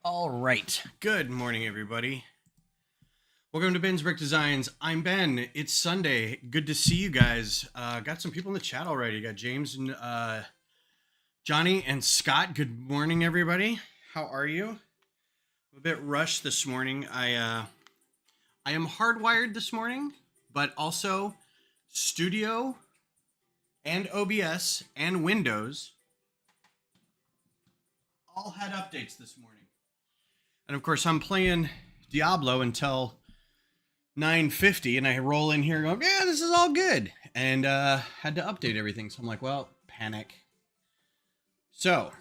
All right. Good morning, everybody. Welcome to Ben's Brick Designs. I'm Ben. It's Sunday. Good to see you guys. Got some people in the chat already. Got James and Johnny and Scott. Good morning, everybody. How are you? I'm a bit rushed this morning. I am hardwired this morning, but also Studio and OBS and Windows all had updates this morning. And of course, I'm playing Diablo until 9:50, and I roll in here going, yeah, this is all good. And had to update everything. So I'm like, well, panic. So,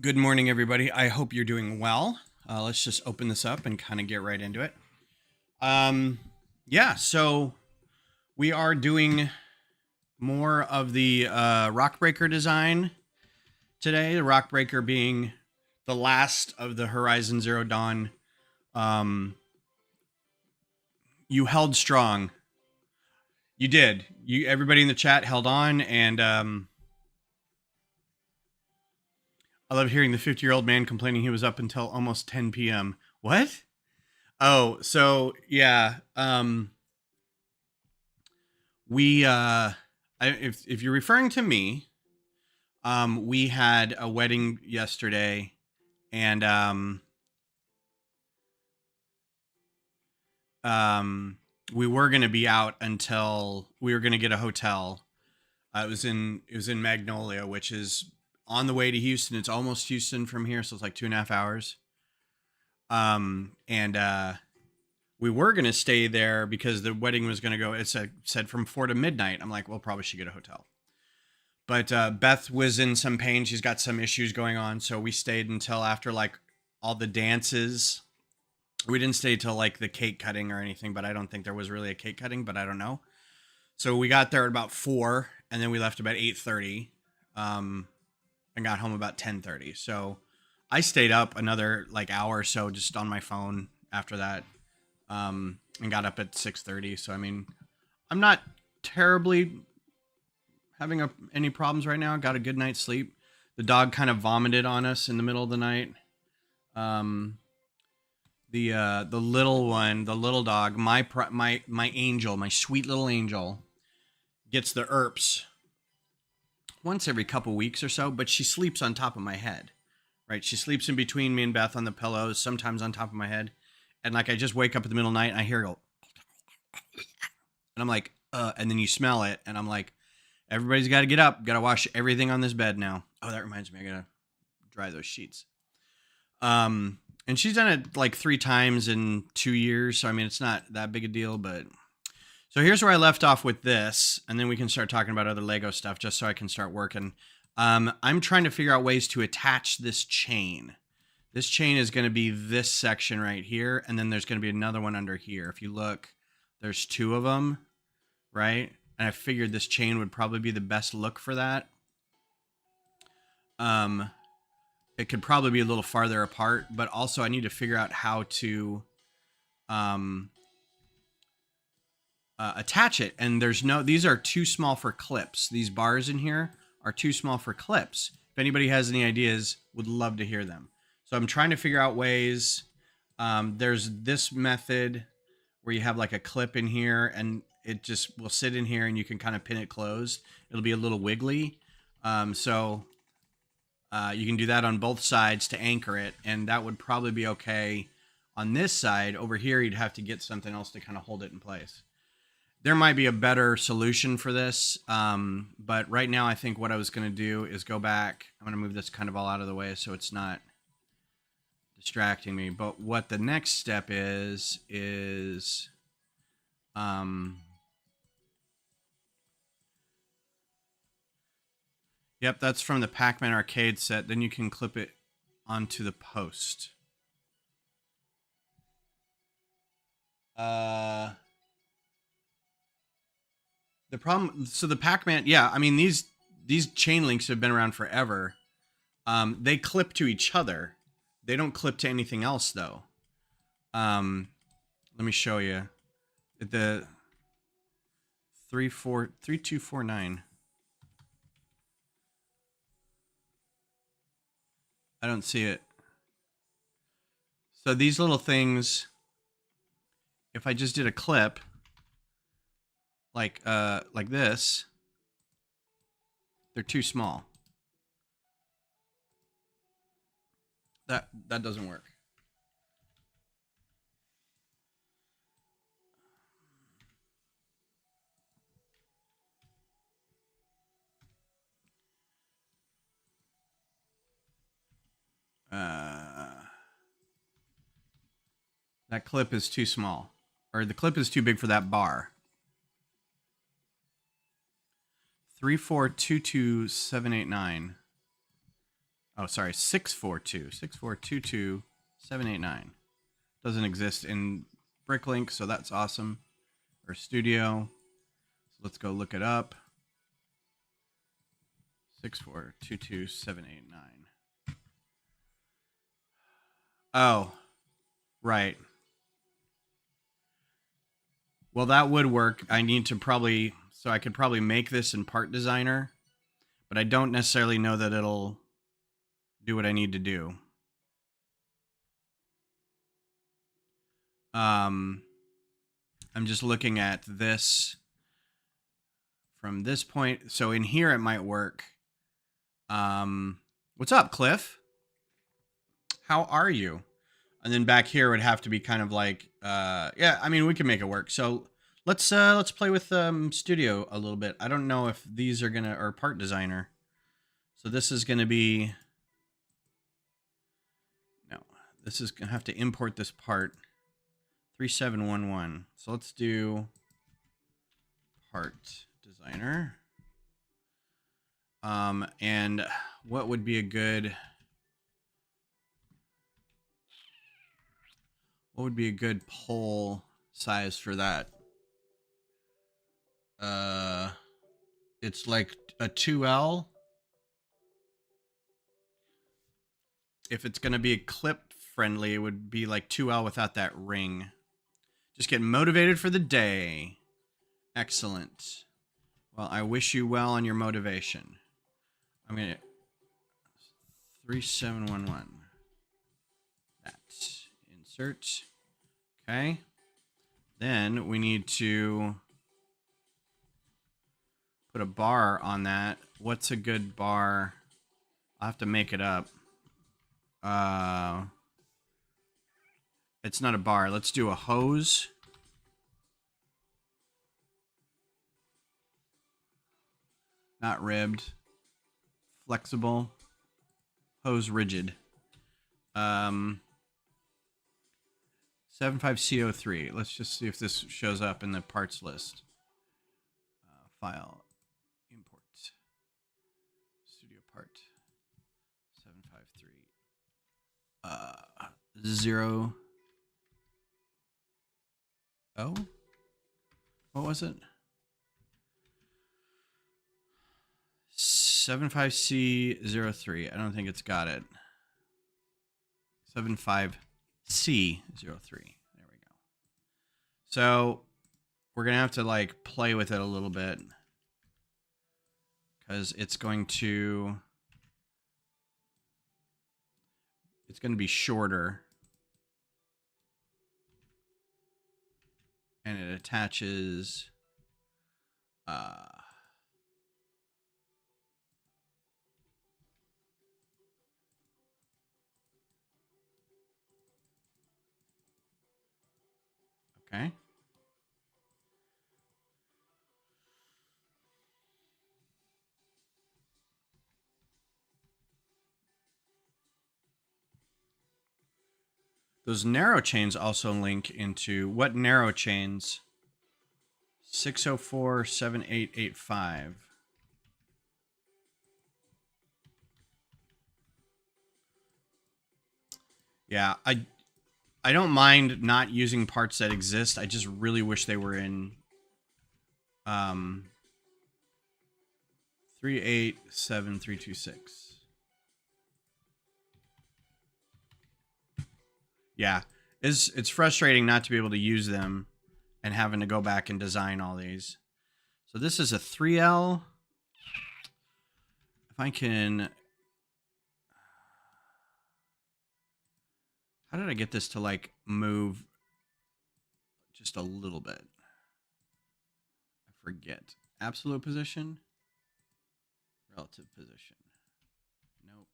good morning, everybody. I hope you're doing well. Let's just open this up and kind of get right into it. Yeah, so we are doing more of the Rockbreaker design today. The Rockbreaker being the last of the Horizon Zero Dawn. You held strong. You did. Everybody in the chat held on, and I love hearing the 50-year-old man complaining he was up until almost 10 p.m. What? Oh, so yeah. If you're referring to me, we had a wedding yesterday, and we were going to be out until we were going to get a hotel. It was in Magnolia, which is on the way to Houston. It's almost Houston from here, so it's like 2.5 hours. We were going to stay there because the wedding was going to go, it said from 4 to midnight. I'm like, well, probably should get a hotel. But Beth was in some pain. She's got some issues going on. So we stayed until after like all the dances. We didn't stay till like the cake cutting or anything, but I don't think there was really a cake cutting, but I don't know. So we got there at about 4, and then we left about 8:30, and got home about 10:30. So I stayed up another like hour or so just on my phone after that, and got up at 6:30. So I mean, I'm not terribly having any problems right now. Got a good night's sleep. The dog kind of vomited on us in the middle of the night. The little one, the little dog, my angel, my sweet little angel, gets the herpes once every couple weeks or so, but she sleeps on top of my head, right? She sleeps in between me and Beth on the pillows, sometimes on top of my head. And like, I just wake up in the middle of the night and I hear her go, and I'm like, and then you smell it. And I'm like, everybody's got to get up, got to wash everything on this bed now. Oh, that reminds me, I got to dry those sheets. And she's done it like 3 times in 2 years. So, I mean, it's not that big a deal, but so here's where I left off with this. And then we can start talking about other Lego stuff just so I can start working. I'm trying to figure out ways to attach this chain. This chain is going to be this section right here. And then there's going to be another one under here. If you look, there's 2 of them, right? And I figured this chain would probably be the best look for that. It could probably be a little farther apart, but also I need to figure out how to attach it. And these are too small for clips. These bars in here are too small for clips. If anybody has any ideas, would love to hear them. So I'm trying to figure out ways. There's this method where you have like a clip in here and it just will sit in here and you can kind of pin it closed. It'll be a little wiggly. You can do that on both sides to anchor it, and that would probably be okay. On this side, over here, you'd have to get something else to kind of hold it in place. There might be a better solution for this, but right now I think what I was going to do is go back. I'm going to move this kind of all out of the way so it's not distracting me. But what the next step is yep, that's from the Pac-Man arcade set. Then you can clip it onto the post. The problem, so the Pac-Man, yeah, I mean, these chain links have been around forever. They clip to each other. They don't clip to anything else, though. Let me show you. The 3249. I don't see it. So these little things, if I just did a clip like this, they're too small. That doesn't work. That clip is too small, or the clip is too big for that bar. 3422789. Oh, sorry, 6422789. Doesn't exist in Bricklink, so that's awesome. Or Studio. So let's go look it up. 6422789. Oh, right. Well, that would work. I need to probably, so I could probably make this in Part Designer, but I don't necessarily know that it'll do what I need to do. I'm just looking at this from this point. So in here, it might work. What's up, Cliff? How are you? And then back here would have to be kind of like, yeah, I mean, we can make it work. So let's play with Studio a little bit. I don't know if these are gonna, or Part Designer. So this is gonna be, no, this is gonna have to import this part. 3711. So let's do Part Designer. And what would be a good, what would be a good pole size for that? It's like a 2L. If it's going to be clip friendly, it would be like 2L without that ring. Just getting motivated for the day. Excellent. Well, I wish you well on your motivation. I'm going to 3711. That. Insert. Okay. Then we need to put a bar on that. What's a good bar? I'll have to make it up. It's not a bar. Let's do a hose. Not ribbed. Flexible. Hose rigid. 75CO3. Let's just see if this shows up in the parts list. File. Import. Studio part. 753. 0. Oh? What was it? 75C03. I don't think it's got it. 75C03. There we go. So we're going to have to like play with it a little bit because it's going to be shorter. And it attaches okay. Those narrow chains also link into what narrow chains? 6047885. Yeah, I don't mind not using parts that exist. I just really wish they were in 387326. Yeah, it's frustrating not to be able to use them and having to go back and design all these. So this is a 3L. If I can, How did I get this to like move just a little bit? I forget. Absolute position? Relative position. Nope.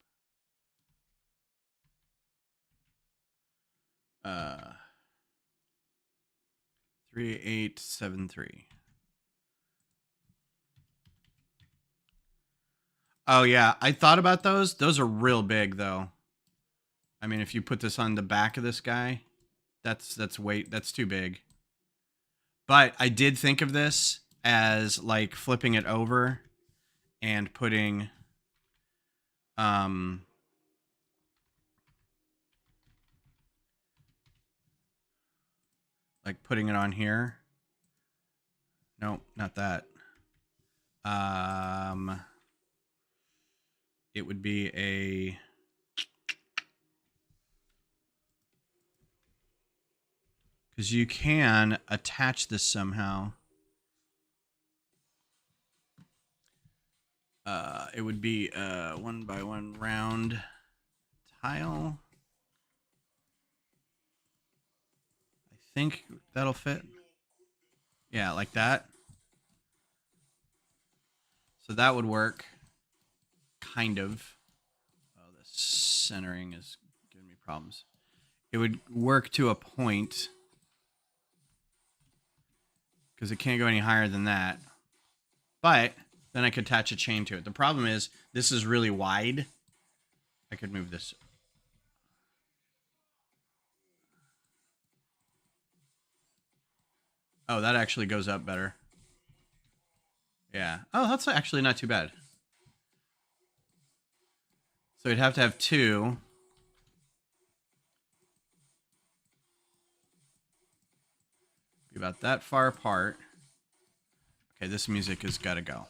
3873. Oh yeah, I thought about those. Those are real big though. I mean, if you put this on the back of this guy, that's too big. But I did think of this as like flipping it over and putting like putting it on here. Nope, not that. It would be a because you can attach this somehow. It would be a 1x1 round tile. I think that'll fit. Yeah, like that. So that would work. Kind of. Oh, the centering is giving me problems. It would work to a point because it can't go any higher than that. But then I could attach a chain to it. The problem is this is really wide. I could move this. Oh, that actually goes up better. Yeah. Oh, that's actually not too bad. So you'd have to have two. Be about that far apart. Okay, this music has got to go.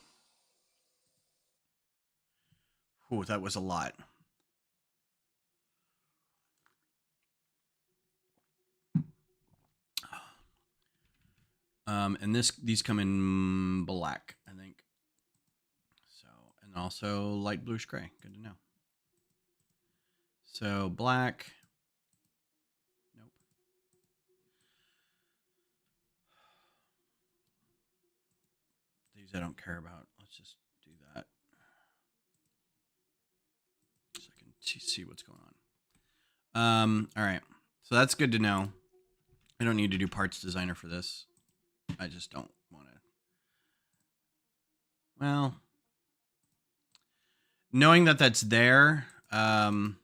Ooh, that was a lot. And these come in black, I think. So, and also light bluish gray. Good to know. So black. Nope. These I don't care about. Let's just do that. So I can see what's going on. All right. So that's good to know. I don't need to do parts designer for this. I just don't want to. Well, knowing that that's there, oh,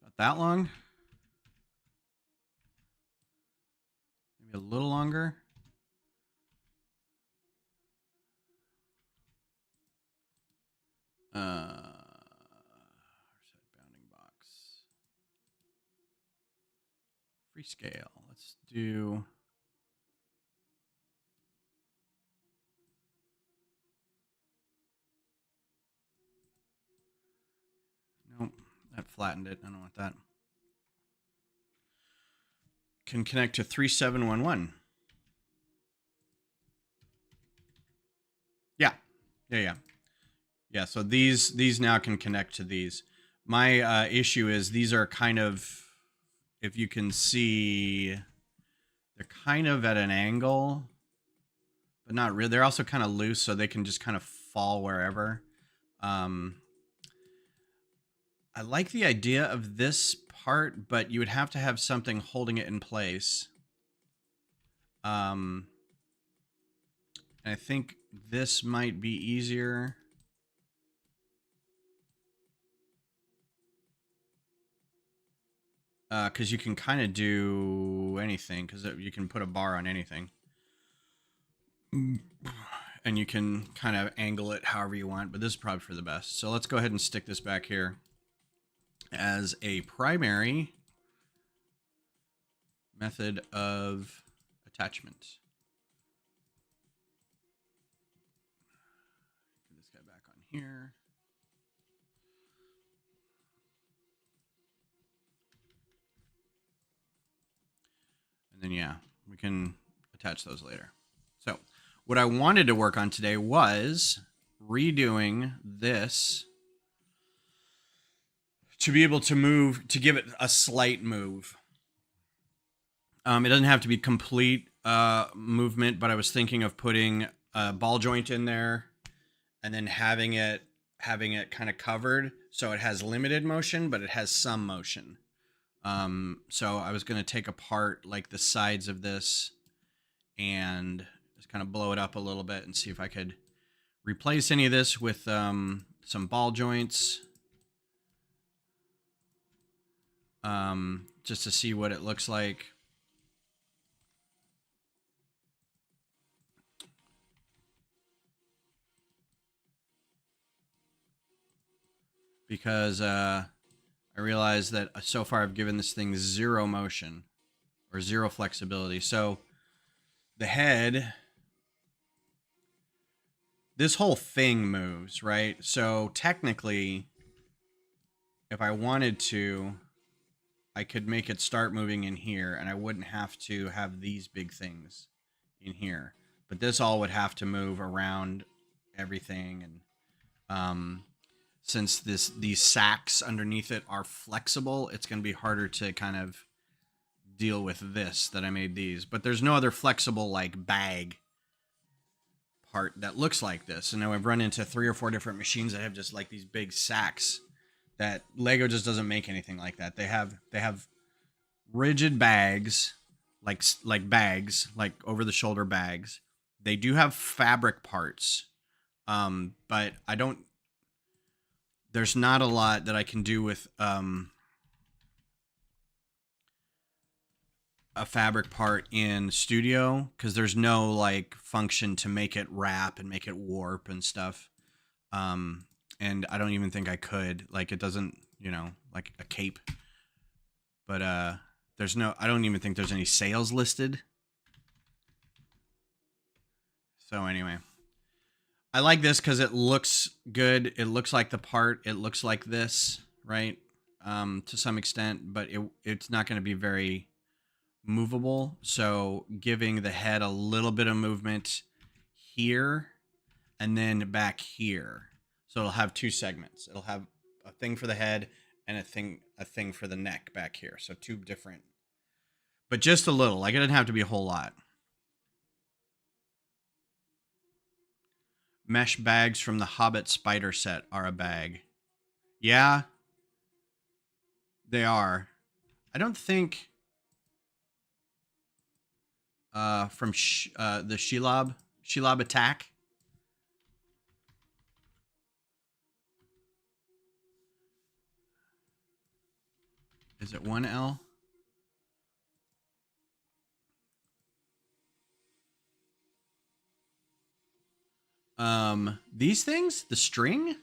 about that long? Maybe a little longer? Set bounding box. Free scale. Let's do. Nope, that flattened it. I don't want that. Can connect to 3711. Yeah. Yeah, so these now can connect to these. My issue is these are kind of, if you can see, they're kind of at an angle, but not really. They're also kind of loose, so they can just kind of fall wherever. I like the idea of this part, but you would have to have something holding it in place. And I think this might be easier. Because you can kind of do anything, because you can put a bar on anything. And you can kind of angle it however you want, but this is probably for the best. So let's go ahead and stick this back here as a primary method of attachment. Get this guy back on here. And then, yeah, we can attach those later. So what I wanted to work on today was redoing this to be able to move, to give it a slight move. It doesn't have to be complete movement, but I was thinking of putting a ball joint in there and then having it kind of covered so it has limited motion, but it has some motion. So I was going to take apart like the sides of this and just kind of blow it up a little bit and see if I could replace any of this with some ball joints. Just to see what it looks like. Because I realized that so far I've given this thing zero motion or zero flexibility. So the head, this whole thing moves, right? So technically, if I wanted to, I could make it start moving in here and I wouldn't have to have these big things in here. But this all would have to move around everything. And since these sacks underneath it are flexible, it's going to be harder to kind of deal with this, that I made these. But there's no other flexible like bag part that looks like this. And now I've run into 3 or 4 different machines that have just like these big sacks that Lego just doesn't make anything like that. They have rigid bags, like bags, like over the shoulder bags. They do have fabric parts. But I don't, there's not a lot that I can do with a fabric part in Studio because there's no like function to make it wrap and make it warp and stuff. And I don't even think I could. Like it doesn't, you know, like a cape. But there's no, I don't even think there's any sales listed. So anyway, I like this because it looks good. It looks like the part. It looks like this, right? To some extent, but it's not going to be very movable. So giving the head a little bit of movement here and then back here. So it'll have 2 segments. It'll have a thing for the head and a thing for the neck back here. So 2 different, but just a little. Like it doesn't have to be a whole lot. Mesh bags from the Hobbit spider set are a bag. Yeah, they are. I don't think from the Shelob attack. Is it 1L? These things? The string?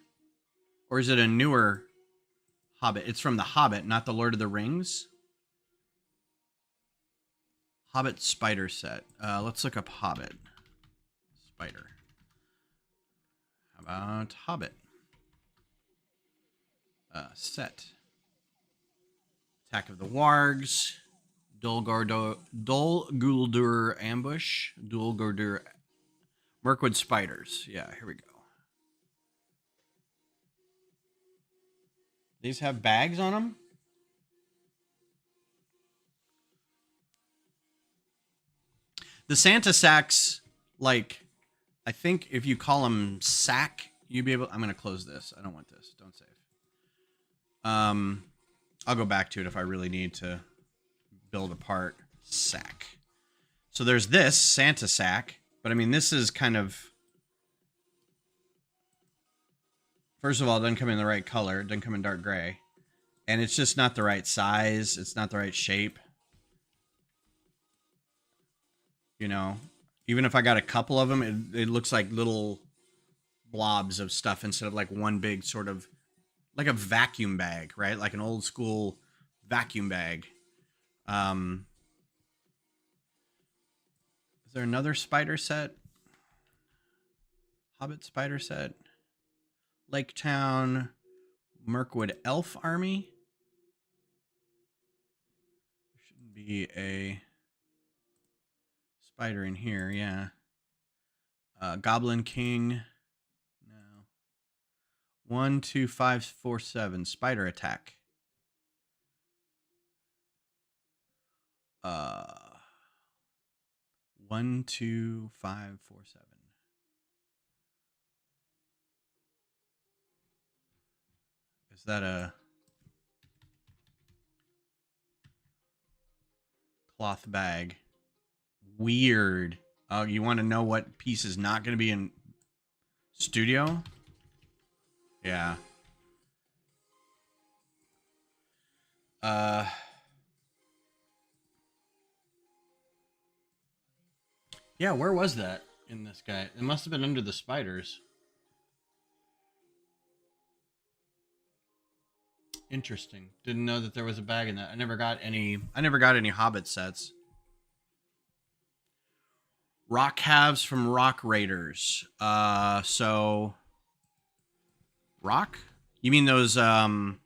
Or is it a newer Hobbit? It's from the Hobbit, not the Lord of the Rings. Hobbit spider set. Let's look up Hobbit spider. How about Hobbit? Set. Attack of the Wargs. Dol Guldur ambush. Dol Guldur Mirkwood spiders. Yeah, here we go. These have bags on them? The Santa sacks, like, I think if you call them sack, you'd be able... I'm going to close this. I don't want this. Don't save. I'll go back to it if I really need to build a part. Sack. So there's this Santa sack, but I mean, this is kind of... First of all, it doesn't come in the right color. It doesn't come in dark gray. And it's just not the right size. It's not the right shape. You know, even if I got a couple of them, it looks like little blobs of stuff instead of like one big sort of like a vacuum bag, right? Like an old school vacuum bag. Is there another spider set? Hobbit spider set? Lake Town, Mirkwood Elf Army. There shouldn't be a spider in here, yeah. Goblin King. No. 1, 2, 5, 4, 7. Spider attack. 1, 2, 5, 4, 7. Is that a cloth bag? Weird. Oh, you want to know what piece is not going to be in studio? Yeah. Yeah, where was that in this guy? It must have been under the spiders. Interesting. Didn't know that there was a bag in that. I never got any Hobbit sets. Rock halves from Rock Raiders. So Rock? You mean those not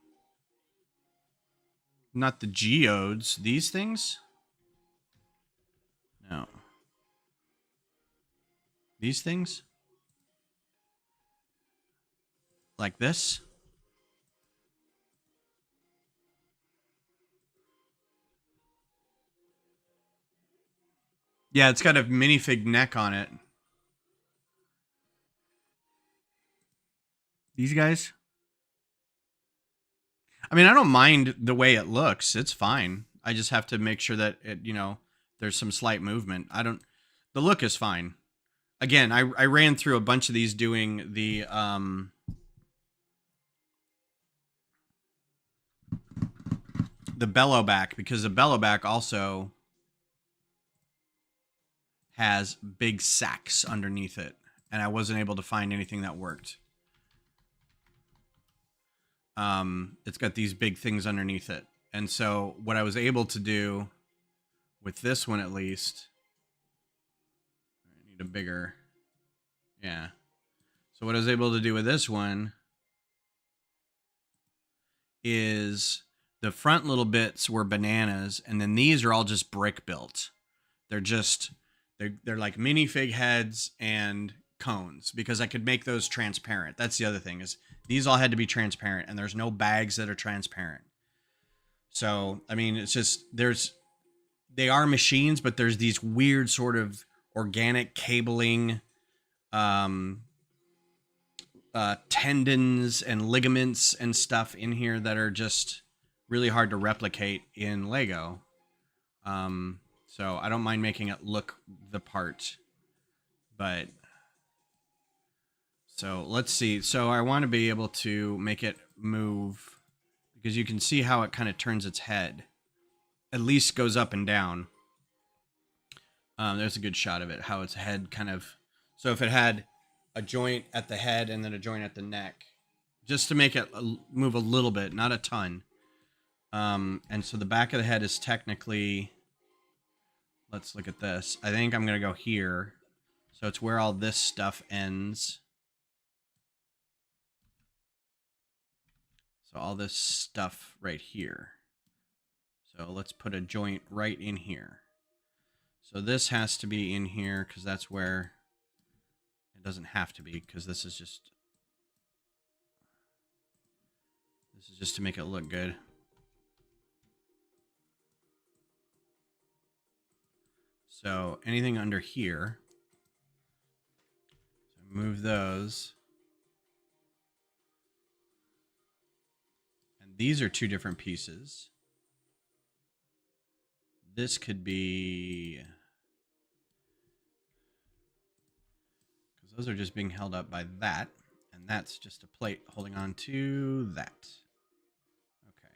the geodes, these things? No. These things? Like this? Yeah, it's got a minifig neck on it. These guys? I mean, I don't mind the way it looks. It's fine. I just have to make sure that it, there's some slight movement. The look is fine. Again, I ran through a bunch of these doing the bellow back, because the bellow back also has big sacks underneath it, and I wasn't able to find anything that worked. It's got these big things underneath it. And so what I was able to do with this one, at least, I need a bigger, yeah. So what I was able to do with this one is the front little bits were bananas, and then these are all just brick built. They're just, they're like minifig heads and cones, because I could make those transparent. That's the other thing, is these all had to be transparent, and there's no bags that are transparent. So, I mean, it's just, they are machines, but there's these weird sort of organic cabling, tendons and ligaments and stuff in here that are just really hard to replicate in Lego. So I don't mind making it look the part, but so let's see. So I want to be able to make it move, because you can see how it kind of turns its head. At least goes up and down. There's a good shot of it, how its head kind of... So if it had a joint at the head and then a joint at the neck, just to make it move a little bit, not a ton. And so the back of the head is technically... Let's look at this. I think I'm going to go here. So it's where all this stuff ends. So all this stuff right here. So let's put a joint right in here. So this has to be in here, because that's where it doesn't have to be, because this is just to make it look good. So anything under here, so move those. And these are two different pieces. This could be, because those are just being held up by that, and that's just a plate holding on to that. Okay,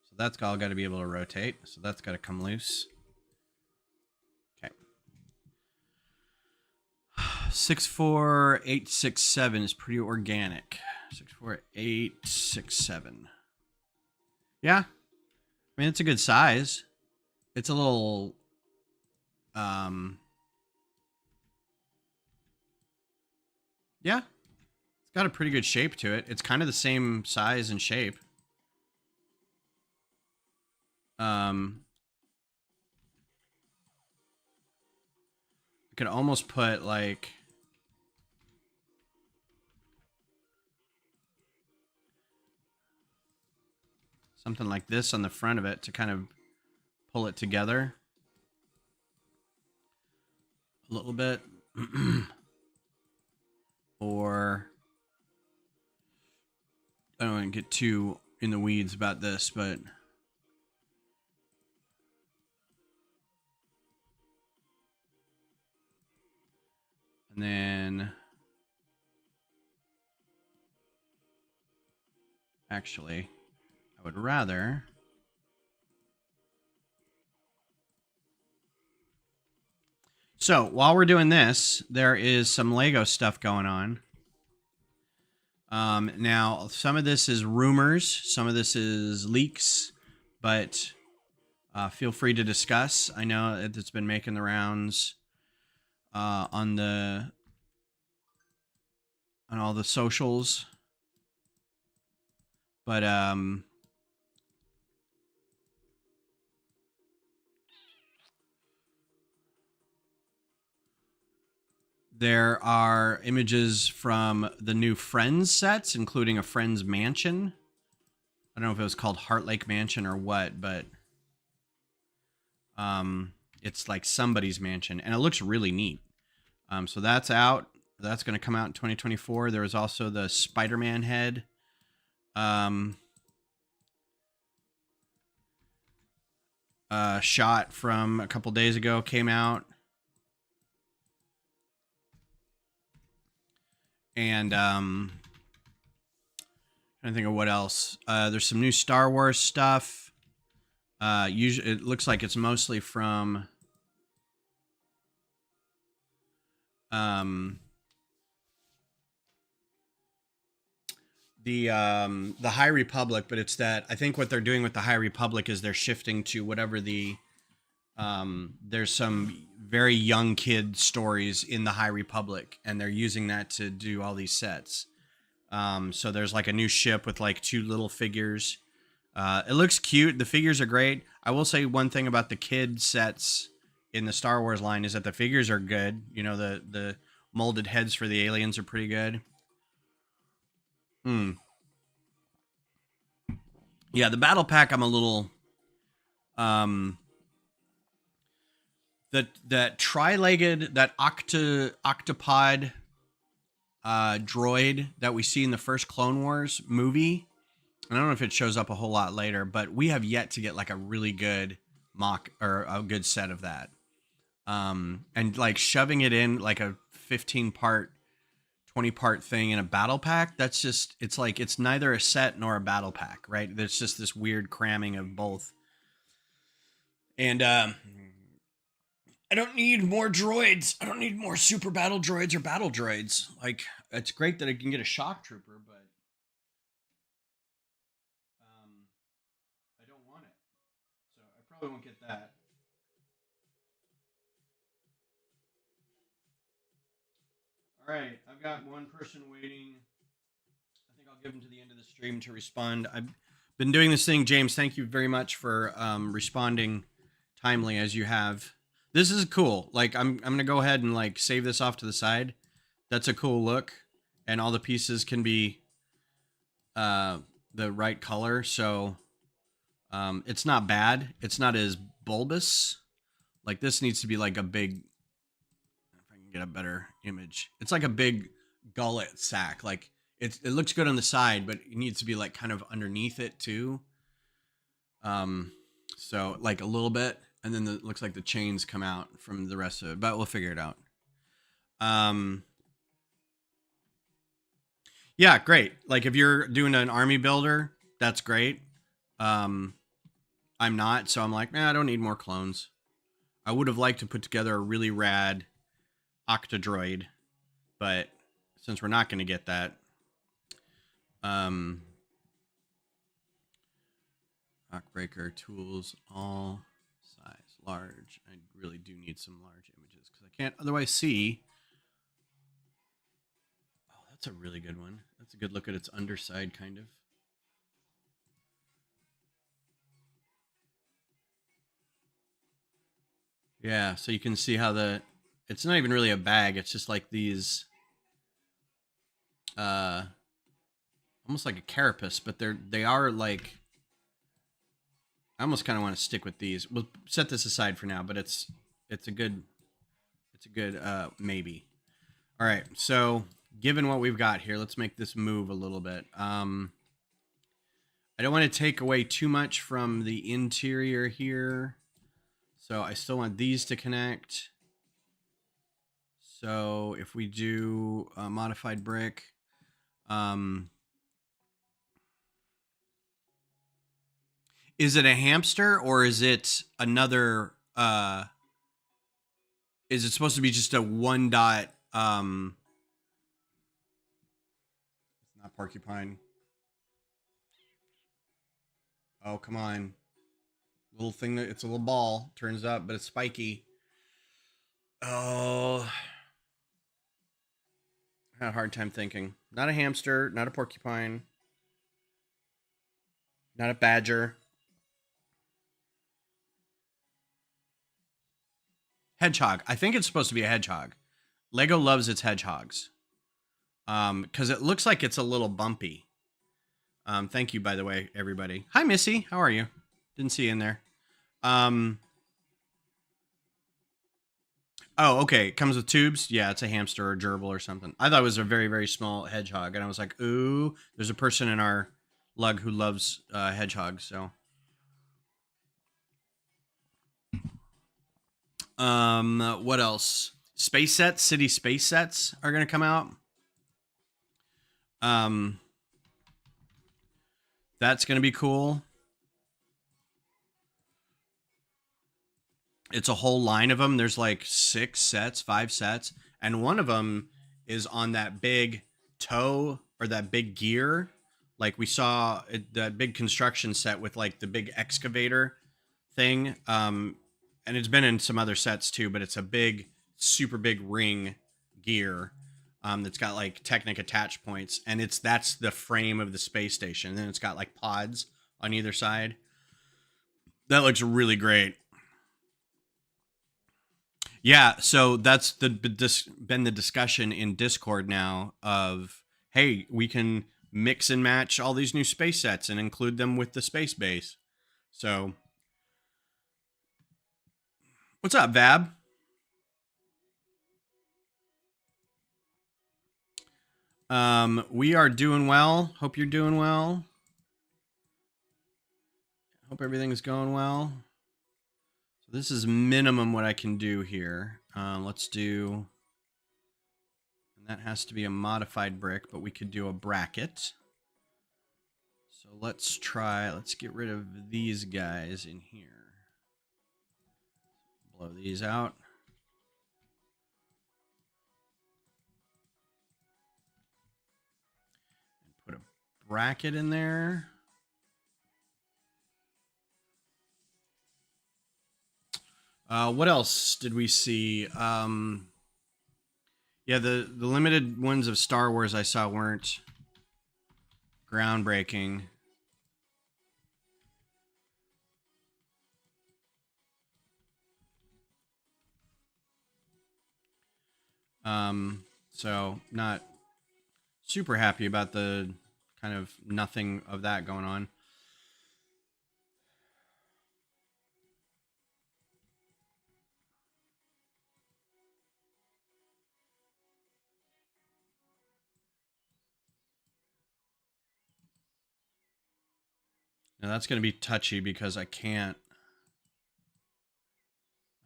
so that's all got to be able to rotate, so that's got to come loose. Okay. 64867 is pretty organic. 64867. Yeah, I mean, it's a good size. It's a little, yeah, It's got a pretty good shape to it. It's kind of the same size and shape. I could almost put like something like this on the front of it to kind of pull it together a little bit. Or I don't want to get too in the weeds about this, but and then actually I would rather so while we're doing this, there is some Lego stuff going on. Now, some of this is rumors, some of this is leaks, but feel free to discuss. I know it's been making the rounds on all the socials, but there are images from the new Friends sets, including a Friends mansion. I don't know if it was called Heart Lake Mansion or what, but it's like somebody's mansion, and it looks really neat. So that's out. That's going to come out in 2024. There was also the Spider-Man head. Shot from a couple days ago came out. And trying to think of what else. There's some new Star Wars stuff. Usually, it looks like it's mostly from the High Republic, but it's that I think what they're doing with the High Republic is they're shifting to whatever the there's some very young kid stories in the High Republic, and they're using that to do all these sets. So there's like a new ship with like 2 little figures. It looks cute. The figures are great. I will say one thing about the kid sets in the Star Wars line is that the figures are good. You know, the molded heads for the aliens are pretty good. Yeah, the battle pack I'm a little that tri-legged, that octopod droid that we see in the first Clone Wars movie. I don't know if it shows up a whole lot later, but we have yet to get like a really good MOC or a good set of that. And like shoving it in like a 15-part, 20-part thing in a battle pack, that's just, it's like, it's neither a set nor a battle pack, right? There's just this weird cramming of both. And I don't need more droids. I don't need more super battle droids or battle droids. Like, it's great that I can get a shock trooper, but I don't want it. So I probably won't get that. All right, I've got one person waiting. I think I'll give them to the end of the stream to respond. I've been doing this thing, James. Thank you very much for responding timely as you have. This is cool. Like I'm gonna go ahead and like save this off to the side. That's a cool look, and all the pieces can be the right color. So it's not bad. It's not as bulbous. Like this needs to be like a big. If I can get a better image, it's like a big gullet sack. Like it looks good on the side, but it needs to be like kind of underneath it too. So like a little bit, and then it looks like the chains come out from the rest of it, but we'll figure it out. Yeah, great. Like if you're doing an army builder, that's great. I'm not, so I'm like, I don't need more clones. I would have liked to put together a really rad Octodroid, but since we're not going to get that, Rockbreaker tools, all size, large. I really do need some large images because I can't otherwise see. Oh, That's a really good one. That's a good look at its underside, kind of. Yeah, so you can see how it's not even really a bag. It's just like these, almost like a carapace, but they are like, I almost kind of want to stick with these. We'll set this aside for now, but it's a good maybe. All right, so given what we've got here, let's make this move a little bit. I don't want to take away too much from the interior here, so I still want these to connect. So if we do a modified brick, is it a hamster or is it another? Is it supposed to be just a one dot? It's not porcupine. Oh, come on. Little thing that it's a little ball, turns up, but it's spiky. Oh, I had a hard time thinking. Not a hamster, not a porcupine, not a badger. Hedgehog. I think it's supposed to be a hedgehog. Lego loves its hedgehogs. Because it looks like it's a little bumpy. Thank you, by the way, everybody. Hi, Missy. How are you? Didn't see you in there. Oh, okay. It comes with tubes. Yeah, it's a hamster or gerbil or something. I thought it was a very, very small hedgehog, and I was like, ooh, there's a person in our lug who loves hedgehogs. So, what else? Space sets, city space sets are gonna come out. That's gonna be cool. It's a whole line of them. There's like 5 sets, and one of them is on that big toe or that big gear, like we saw that big construction set with like the big excavator thing. And it's been in some other sets too, but it's a big, super big ring gear. That's got like Technic attach points, and that's the frame of the space station. And then it's got like pods on either side. That looks really great. Yeah, so that's been the discussion in Discord now of, hey, we can mix and match all these new space sets and include them with the space base. So, what's up, Vab? We are doing well. Hope you're doing well. Hope everything's going well. So this is minimum what I can do here. Let's do, and that has to be a modified brick, but we could do a bracket. So let's get rid of these guys in here. Blow these out. And put a bracket in there. What else did we see? Yeah, the limited ones of Star Wars I saw weren't groundbreaking. So not super happy about the kind of nothing of that going on. Now that's going to be touchy because I can't.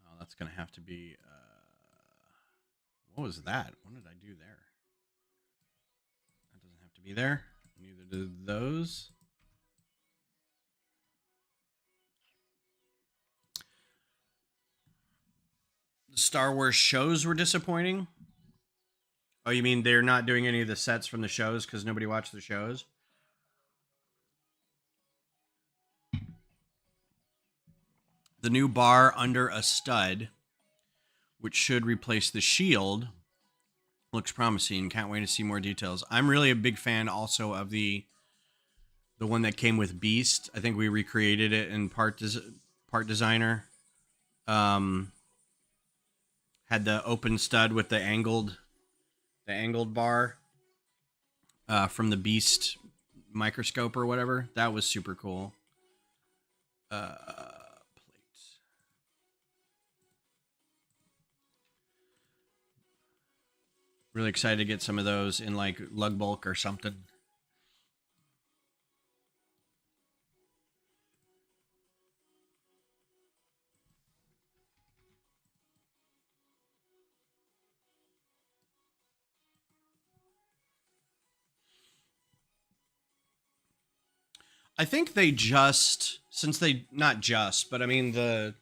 Oh, that's going to have to be. What was that? What did I do there? That doesn't have to be there. Neither do those. The Star Wars shows were disappointing. Oh, you mean they're not doing any of the sets from the shows because nobody watched the shows? The new bar under a stud, which should replace the shield, Looks promising. Can't wait to see more details. I'm really a big fan also of the one that came with Beast. I think we recreated it in part designer. Had the open stud with the angled bar from the Beast microscope or whatever. That was super cool. Plates. Really excited to get some of those in like lug bulk or something. I think they just, since they, not just, but I mean, the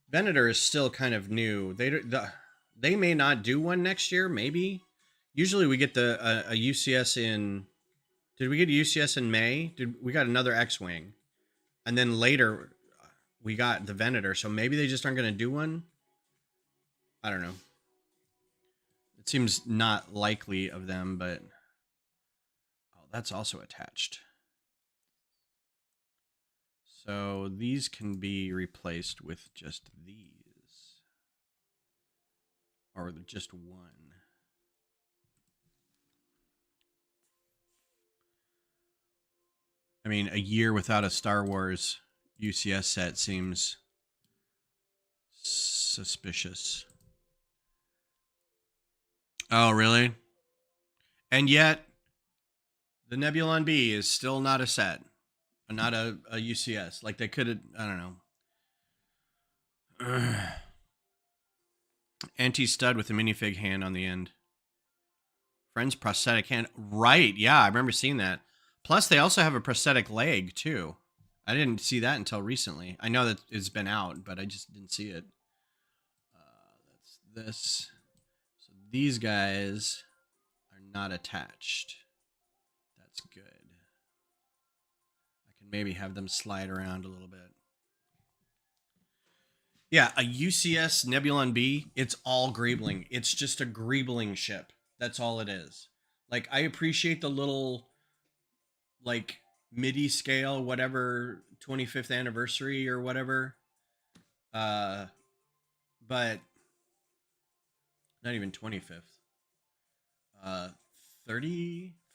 Venator is still kind of new. They may not do one next year, maybe. Usually we get a UCS in, did we get a UCS in May? We got another X-Wing. And then later we got the Venator, so maybe they just aren't going to do one. I don't know. It seems not likely of them, but oh, that's also attached. So these can be replaced with just these. Or just one. I mean, a year without a Star Wars UCS set seems suspicious. Oh, really? And yet, the Nebulon B is still not a set. Not a UCS. Like they could have, I don't know. Anti-stud with a minifig hand on the end. Friend's prosthetic hand. Right, yeah, I remember seeing that. Plus, they also have a prosthetic leg, too. I didn't see that until recently. I know that it's been out, but I just didn't see it. That's this. So these guys are not attached. That's good. I can maybe have them slide around a little bit. Yeah, a UCS Nebulon B, it's all greebling. It's just a greebling ship. That's all it is. Like, I appreciate the little, like, MIDI scale, whatever, 25th anniversary or whatever. But not even 25th.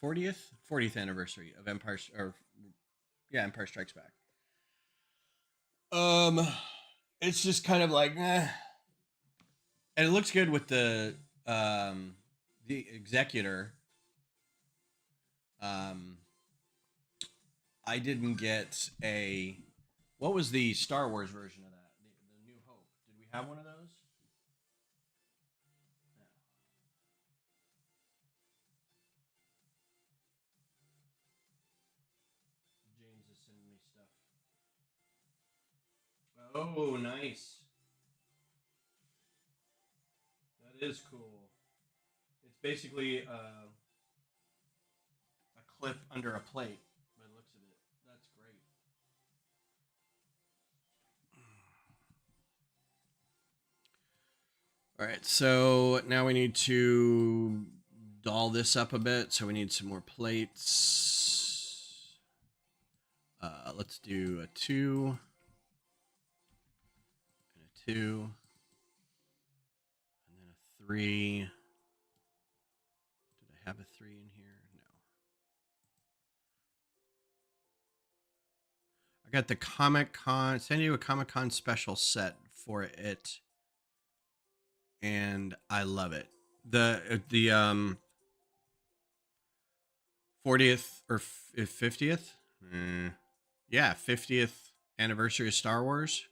40th anniversary of Empire Strikes Back. It's just kind of like, eh. And it looks good with the Executor. I didn't get a. What was the Star Wars version of that? The New Hope. Did we have one of those? No. James is sending me stuff. Oh, nice. That is cool. It's basically a clip under a plate by the looks of it. That's great. All right, so now we need to doll this up a bit. So we need some more plates. Let's do a 2 and a 2 and then a 3. Did I have a 3 in here? No. I got the Comic-Con, San Diego Comic-Con special set for it, and I love it. The 40th or 50th? Yeah, 50th anniversary of Star Wars.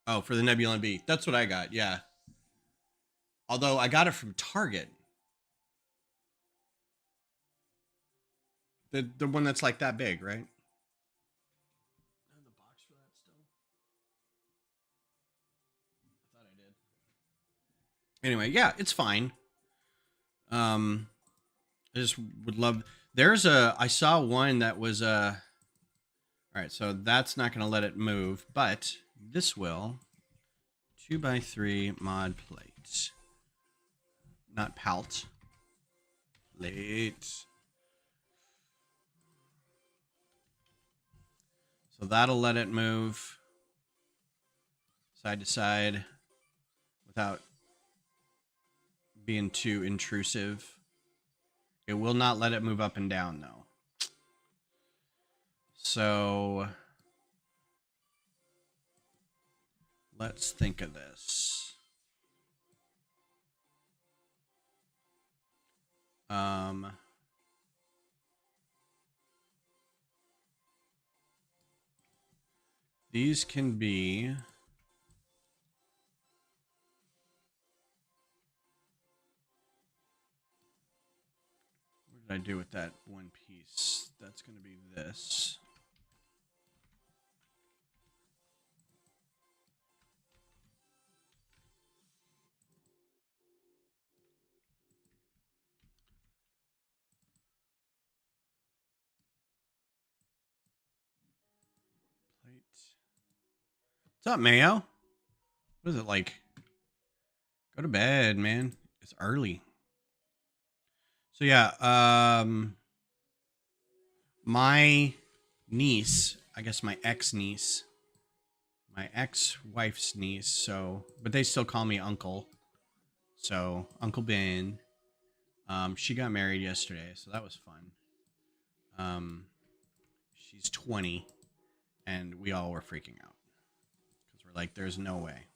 Oh, for the Nebulon B. That's what I got, yeah. Although I got it from Target. The one that's like that big, right? I have the box for that still. I thought I did. Anyway, yeah, it's fine. I just would love. I saw one that was all right, so that's not going to let it move, but this will. 2x3 mod plates. not palt. Late. So that'll let it move side to side without being too intrusive. It will not let it move up and down, though. So let's think of this. These can be... What did I do with that one piece? That's going to be this. Plate. What's up, Mayo? What is it like? Go to bed, man. It's early. So yeah, my niece, I guess my ex-niece, my ex-wife's niece, so, but they still call me uncle. So, Uncle Ben, she got married yesterday, so that was fun. She's 20, and we all were freaking out. Because we're like, there's no way.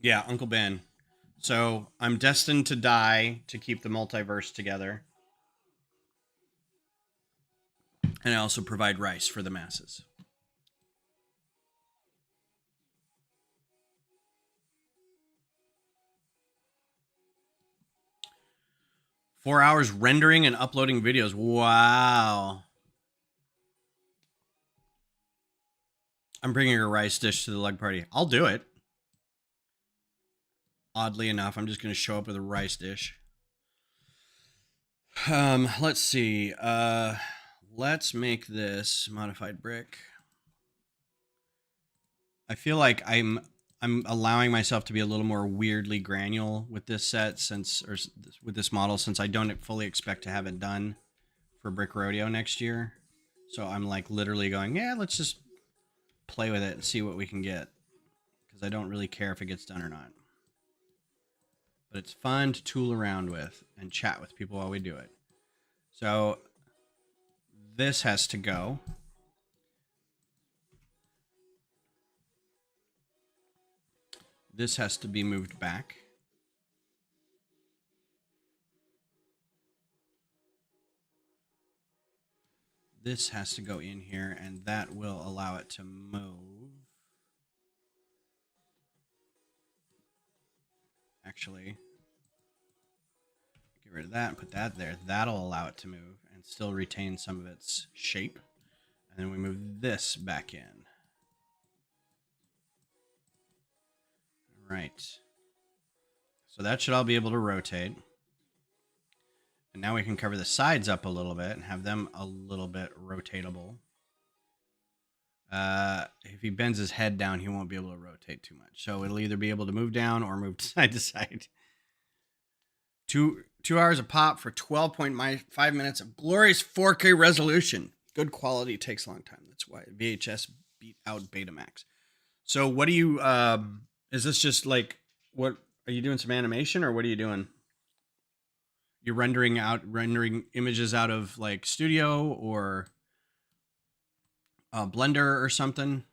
Yeah, Uncle Ben. So, I'm destined to die to keep the multiverse together. And I also provide rice for the masses. Four hours rendering and uploading videos. Wow. I'm bringing a rice dish to the leg party. I'll do it. Oddly enough, I'm just going to show up with a rice dish. Let's see. Let's make this modified brick. I feel like I'm allowing myself to be a little more weirdly granular with this set with this model since I don't fully expect to have it done for Brick Rodeo next year. So I'm like literally going, yeah, let's just play with it and see what we can get because I don't really care if it gets done or not. But it's fun to tool around with and chat with people while we do it. So this has to go. This has to be moved back. This has to go in here, and that will allow it to move. Actually, get rid of that and put that there. That'll allow it to move and still retain some of its shape. And then we move this back in. Right. So that should all be able to rotate. And now we can cover the sides up a little bit and have them a little bit rotatable. If he bends his head down, he won't be able to rotate too much. So it'll either be able to move down or move side to side. 2 hours a pop for 12.5 minutes of glorious 4K resolution. Good quality takes a long time. That's why VHS beat out Betamax. So what do you, is this just like, what, are you doing some animation or what are you doing? You're rendering images out of like Studio or Blender or something?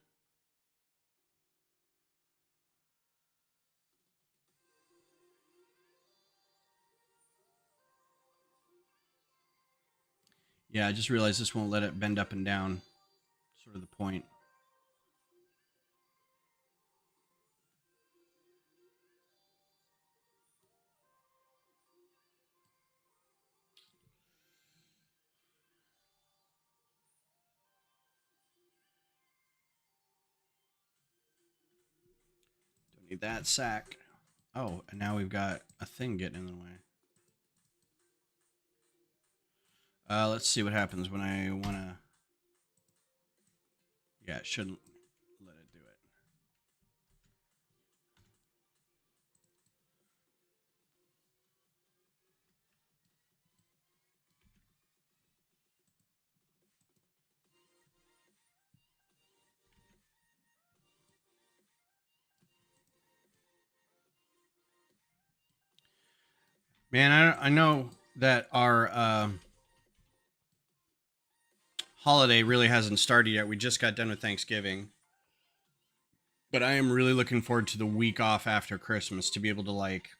Yeah, I just realized this won't let it bend up and down. Sort of the point. Don't need that sack. Oh, and now we've got a thing getting in the way. Let's see what happens when I want to... Yeah, it shouldn't let it do it. Man, I know that our holiday really hasn't started yet. We just got done with Thanksgiving, but I am really looking forward to the week off after Christmas to be able to like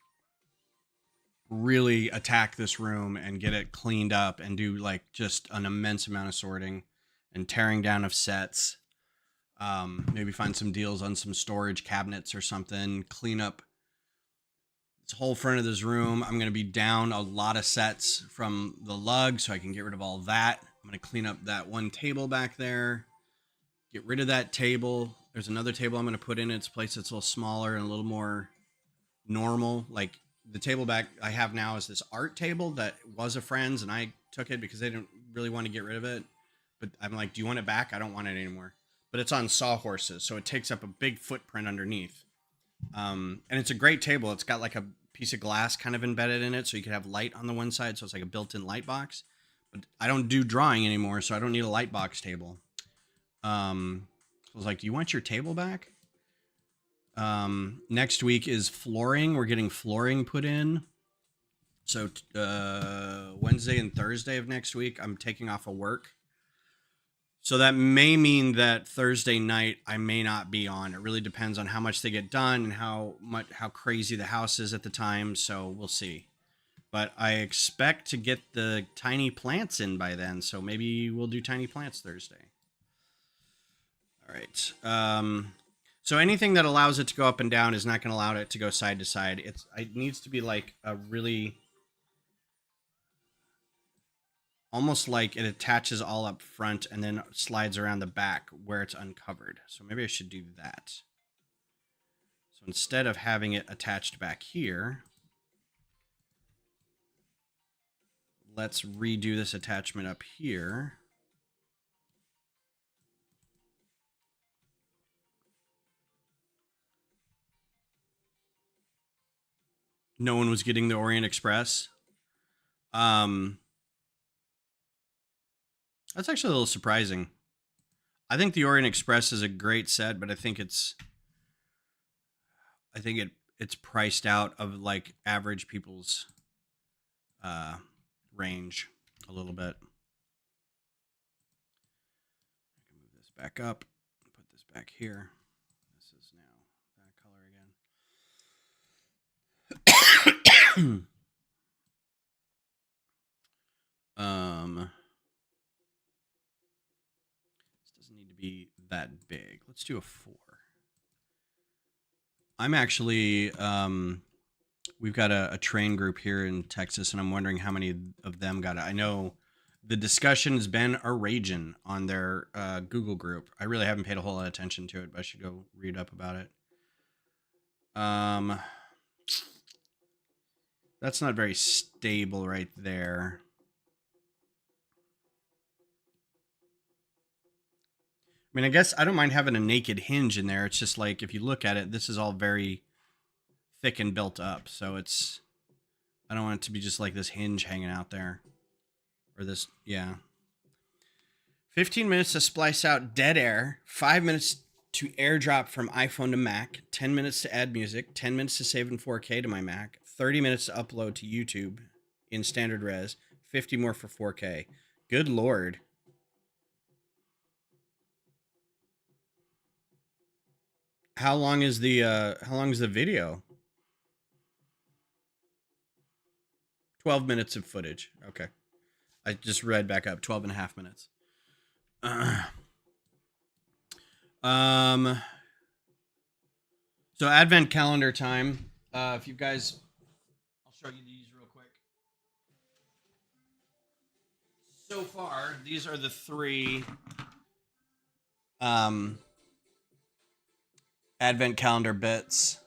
really attack this room and get it cleaned up and do like just an immense amount of sorting and tearing down of sets. Maybe find some deals on some storage cabinets or something. Clean up this whole front of this room. I'm going to be down a lot of sets from the lug so I can get rid of all that. I'm going to clean up that one table back there. Get rid of that table. There's another table I'm going to put in its place that's a little smaller and a little more normal. Like the table back I have now is this art table that was a friend's and I took it because they didn't really want to get rid of it. But I'm like, do you want it back? I don't want it anymore. But it's on sawhorses, so it takes up a big footprint underneath. And it's a great table. It's got like a piece of glass kind of embedded in it, so you could have light on the one side, so it's like a built-in light box. But I don't do drawing anymore, so I don't need a light box table. So I was like, do you want your table back? Next week is flooring. We're getting flooring put in. So Wednesday and Thursday of next week, I'm taking off of work. So that may mean that Thursday night I may not be on. It really depends on how much they get done and how crazy the house is at the time. So we'll see. But I expect to get the tiny plants in by then. So maybe we'll do tiny plants Thursday. All right. So anything that allows it to go up and down is not going to allow it to go side to side. It needs to be like a really almost like it attaches all up front and then slides around the back where it's uncovered. So maybe I should do that. So instead of having it attached back here, let's redo this attachment up here. No one was getting the Orient Express. That's actually a little surprising. I think the Orient Express is a great set, but I think it's priced out of like average people's range a little bit. I can move this back up and put this back here. This is now that color again. This doesn't need to be that big. Let's do a 4. I'm actually we've got a train group here in Texas, and I'm wondering how many of them got it. I know the discussion has been a raging on their Google group. I really haven't paid a whole lot of attention to it, but I should go read up about it. That's not very stable right there. I mean, I guess I don't mind having a naked hinge in there. It's just like, if you look at it, this is all very thick and built up. So I don't want it to be just like this hinge hanging out there. Or this, yeah. 15 minutes to splice out dead air. 5 minutes to airdrop from iPhone to Mac. 10 minutes to add music. 10 minutes to save in 4K to my Mac. 30 minutes to upload to YouTube in standard res. 50 more for 4K. Good Lord. How long is the video? 12 minutes of footage. Okay. I just read back up 12 and a half minutes. So advent calendar time. If you guys, I'll show you these real quick. So far, these are the 3 advent calendar bits.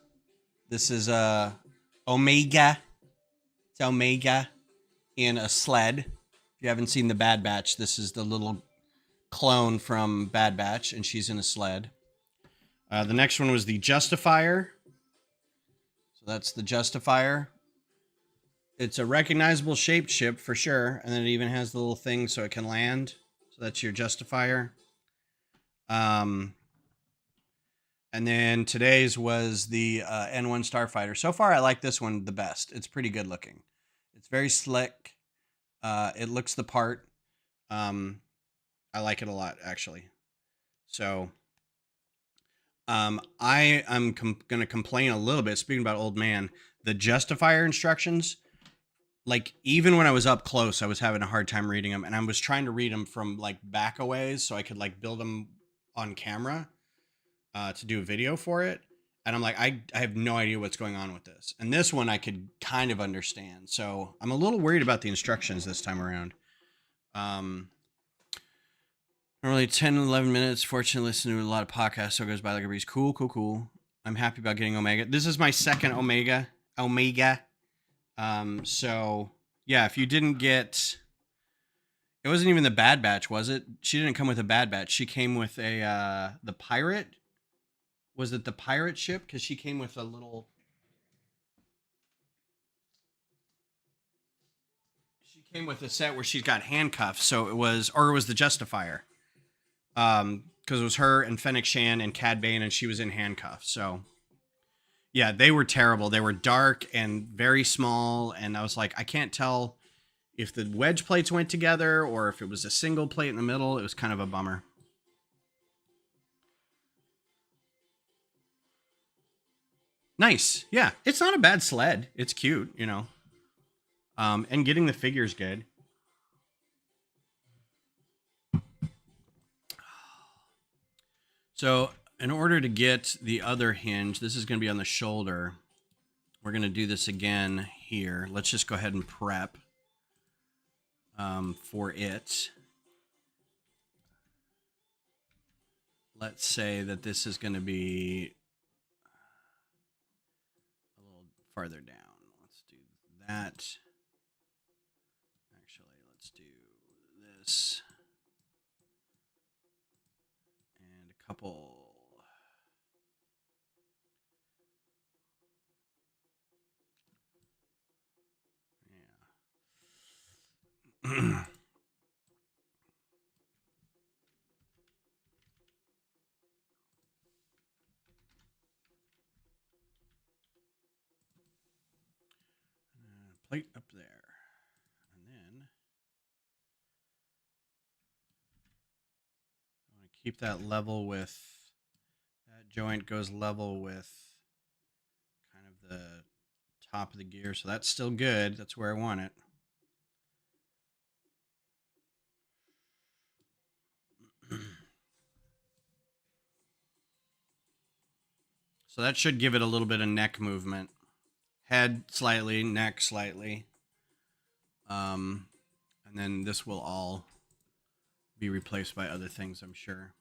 This is Omega. It's Omega in a sled. If you haven't seen the Bad Batch, this is the little clone from Bad Batch, and she's in a sled. The next one was the Justifier. So that's the Justifier. It's a recognizable shaped ship for sure, and then it even has the little thing so it can land. So that's your Justifier. And then today's was the N1 Starfighter. So far, I like this one the best. It's pretty good looking. It's very slick. It looks the part. Um, I like it a lot, actually. So, I am going to complain a little bit. Speaking about old man, the justifier instructions, like even when I was up close, I was having a hard time reading them, and I was trying to read them from like back a ways so I could like build them on camera to do a video for it. And I'm like, I have no idea what's going on with this. And this one I could kind of understand. So I'm a little worried about the instructions this time around. Normally 10, 11 minutes. Fortunately, listen to a lot of podcasts, so it goes by like a breeze. Cool, cool, cool. I'm happy about getting Omega. This is my second Omega. So yeah, if you didn't get, it wasn't even the Bad Batch, was it? She didn't come with a Bad Batch. She came with a the pirate. Was it the pirate ship? Because she came with a little. She came with a set where she's got handcuffs. So it was, or it was the Justifier. Because it was her and Fennec Shan and Cad Bane, and she was in handcuffs. So yeah, they were terrible. They were dark and very small, and I was like, I can't tell if the wedge plates went together or if it was a single plate in the middle. It was kind of a bummer. Nice. Yeah, it's not a bad sled. It's cute, you know. And getting the figures good. So in order to get the other hinge, this is going to be on the shoulder. We're going to do this again here. Let's just go ahead and prep for it. Let's say that this is going to be a little farther down. Let's do that. Actually, let's do this. And a couple. Yeah. Plate up there. And then I want to keep that level with, that joint goes level with kind of the top of the gear. So that's still good. That's where I want it. So that should give it a little bit of neck movement. Head slightly, neck slightly. And then this will all be replaced by other things, I'm sure.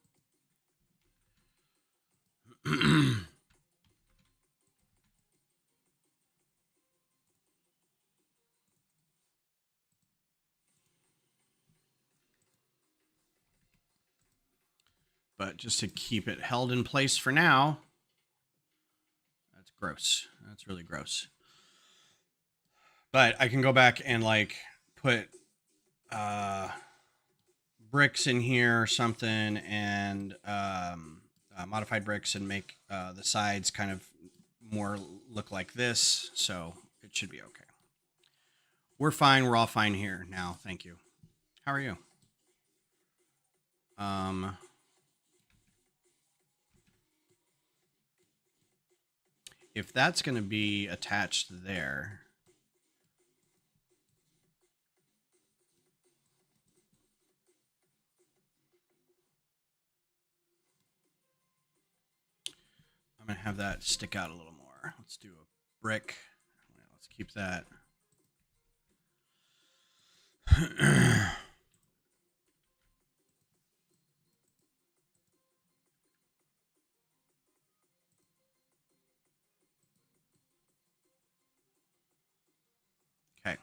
But just to keep it held in place for now, that's gross. That's really gross. But I can go back and like put bricks in here or something, and modified bricks, and make the sides kind of more look like this. So it should be okay. We're fine. We're all fine here now. Thank you. How are you? If that's going to be attached there, I'm going to have that stick out a little more. Let's do a brick. Let's keep that. Okay.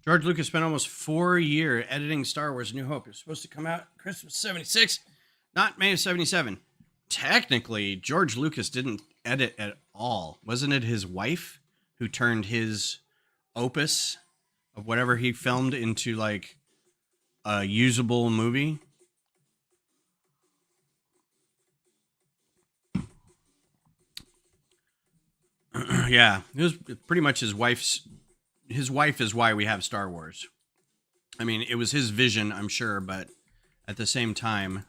George Lucas spent almost 4 years editing Star Wars: New Hope. It was supposed to come out Christmas '76, not May of '77. Technically, George Lucas didn't edit at all. Wasn't it his wife who turned his opus of whatever he filmed into like a usable movie? Yeah, it was pretty much his wife's, his wife is why we have Star Wars. I mean, it was his vision, I'm sure, but at the same time,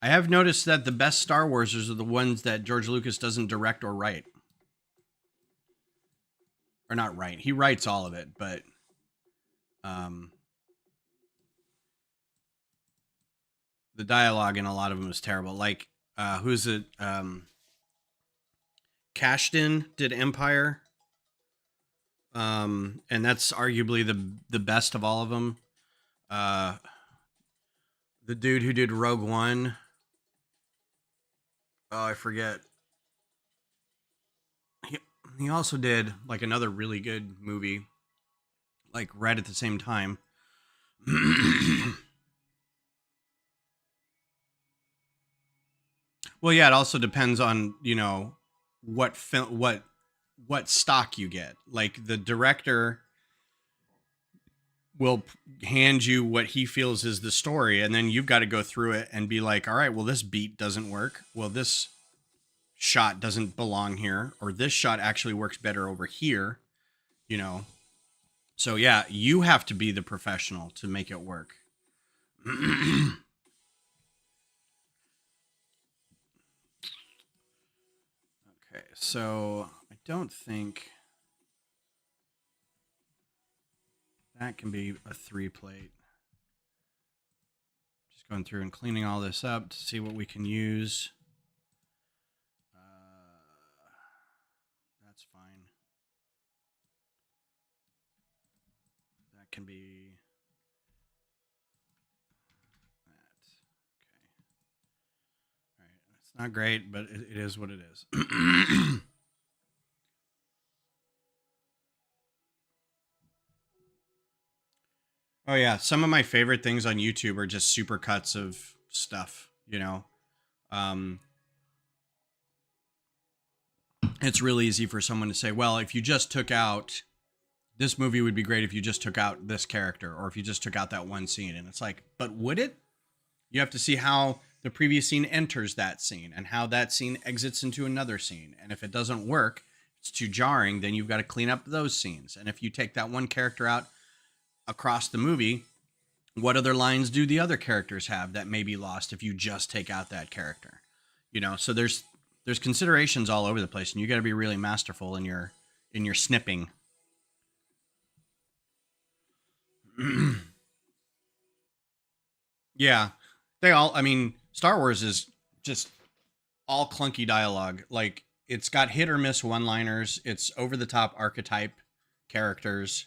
I have noticed that the best Star Warsers are the ones that George Lucas doesn't direct or write. Or not write. He writes all of it, but the dialogue in a lot of them is terrible. Like, who's it? Cashton did Empire. And that's arguably the best of all of them. The dude who did Rogue One. Oh, I forget. He also did like another really good movie, like right at the same time. Well, yeah, it also depends on, you know, what film, what stock you get. Like the director will hand you what he feels is the story, and then you've got to go through it and be like, all right, well, this beat doesn't work. Well, this shot doesn't belong here, or this shot actually works better over here, you know. So yeah, you have to be the professional to make it work. Okay, so I don't think that can be a 3-plate. Just going through and cleaning all this up to see what we can use. That's fine. That can be that. Okay. All right. It's not great, but it is what it is. Oh yeah, some of my favorite things on YouTube are just super cuts of stuff, you know. Um, it's really easy for someone to say, well, if you just took out this movie would be great if you just took out this character or if you just took out that one scene. And it's like, but would it? You have to see how the previous scene enters that scene and how that scene exits into another scene. And if it doesn't work, it's too jarring, then you've got to clean up those scenes. And if you take that one character out across the movie, what other lines do the other characters have that may be lost if you just take out that character? You know, so there's considerations all over the place, and you got to be really masterful in your snipping. Yeah, they all. I mean, Star Wars is just all clunky dialogue. Like it's got hit or miss one-liners. It's over the top archetype characters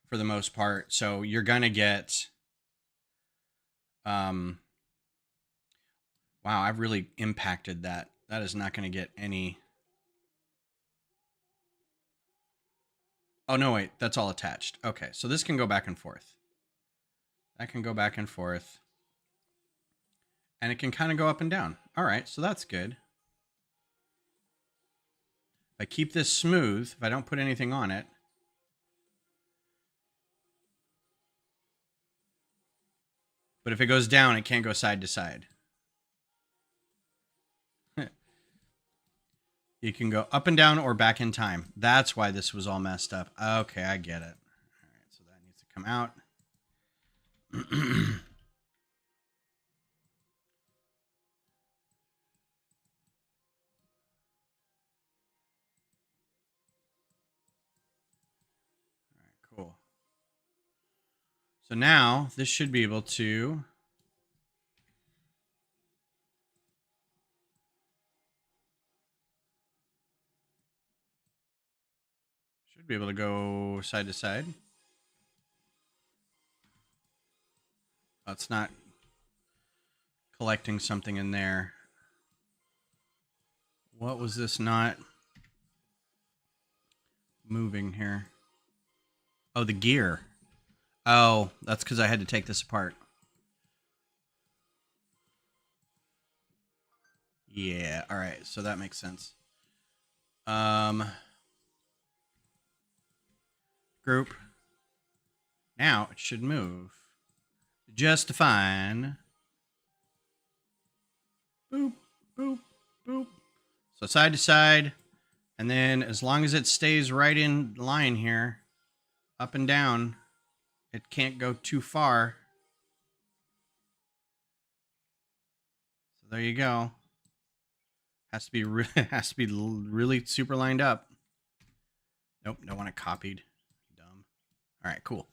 for the most part. So you're gonna get. Wow, I've really impacted that. That is not going to get any. Oh no, wait, that's all attached. Okay, so this can go back and forth. That can go back and forth. And it can kind of go up and down. All right, so that's good. If I keep this smooth, if I don't put anything on it. But if it goes down, it can't go side to side. You can go up and down or back in time. That's why this was all messed up. Okay, I get it. All right, so that needs to come out. Cool. So now this should be able to go side to side. Oh, it's not collecting something in there. What was this not moving here? Oh, the gear. Oh, that's because I had to take this apart. Yeah, all right, so that makes sense. Group. Now it should move just fine. Boop, boop, boop. So side to side, And then as long as it stays right in line here, up and down, it can't go too far. So there you go. Has to be really super lined up. Nope, don't want it copied. Dumb. All right, cool.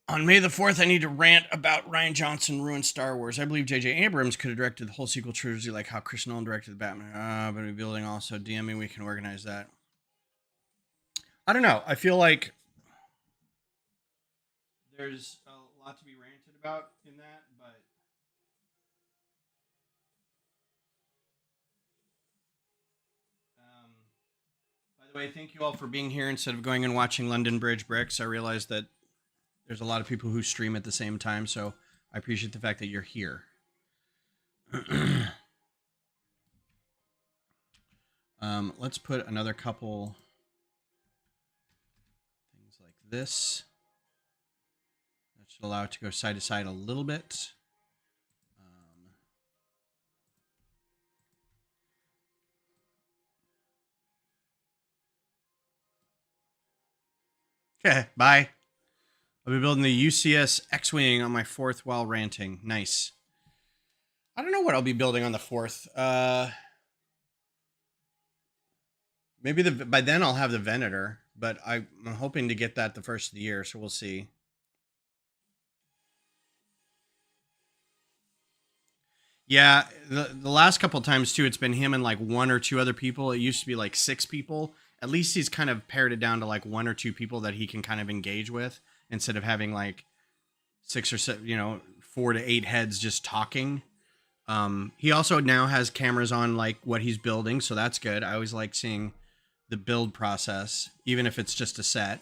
On May the 4th, I need to rant about Rian Johnson ruined Star Wars. I believe J.J. Abrams could have directed the whole sequel trilogy like how Chris Nolan directed the Batman. But rebuilding also DMing, we can organize that. I don't know. I feel like there's a lot to be ranted about in that, but by the way, thank you all for being here instead of going and watching London Bridge Bricks. I realize that there's a lot of people who stream at the same time, so I appreciate the fact that you're here. Let's put another couple things like this. That should allow it to go side to side a little bit. Okay, bye. I'll be building the UCS X-Wing on my 4th while ranting. Nice. I don't know what I'll be building on the 4th. Maybe by then I'll have the Venator, but I'm hoping to get that the first of the year, so we'll see. Yeah, the last couple of times too, it's been him and like 1 or 2 other people. It used to be like 6 people. At least he's kind of pared it down to like 1 or 2 people that he can kind of engage with instead of having like 6 or 7, 4 to 8 heads just talking. He also now has cameras on like what he's building, so that's good. I always like seeing the build process, even if it's just a set.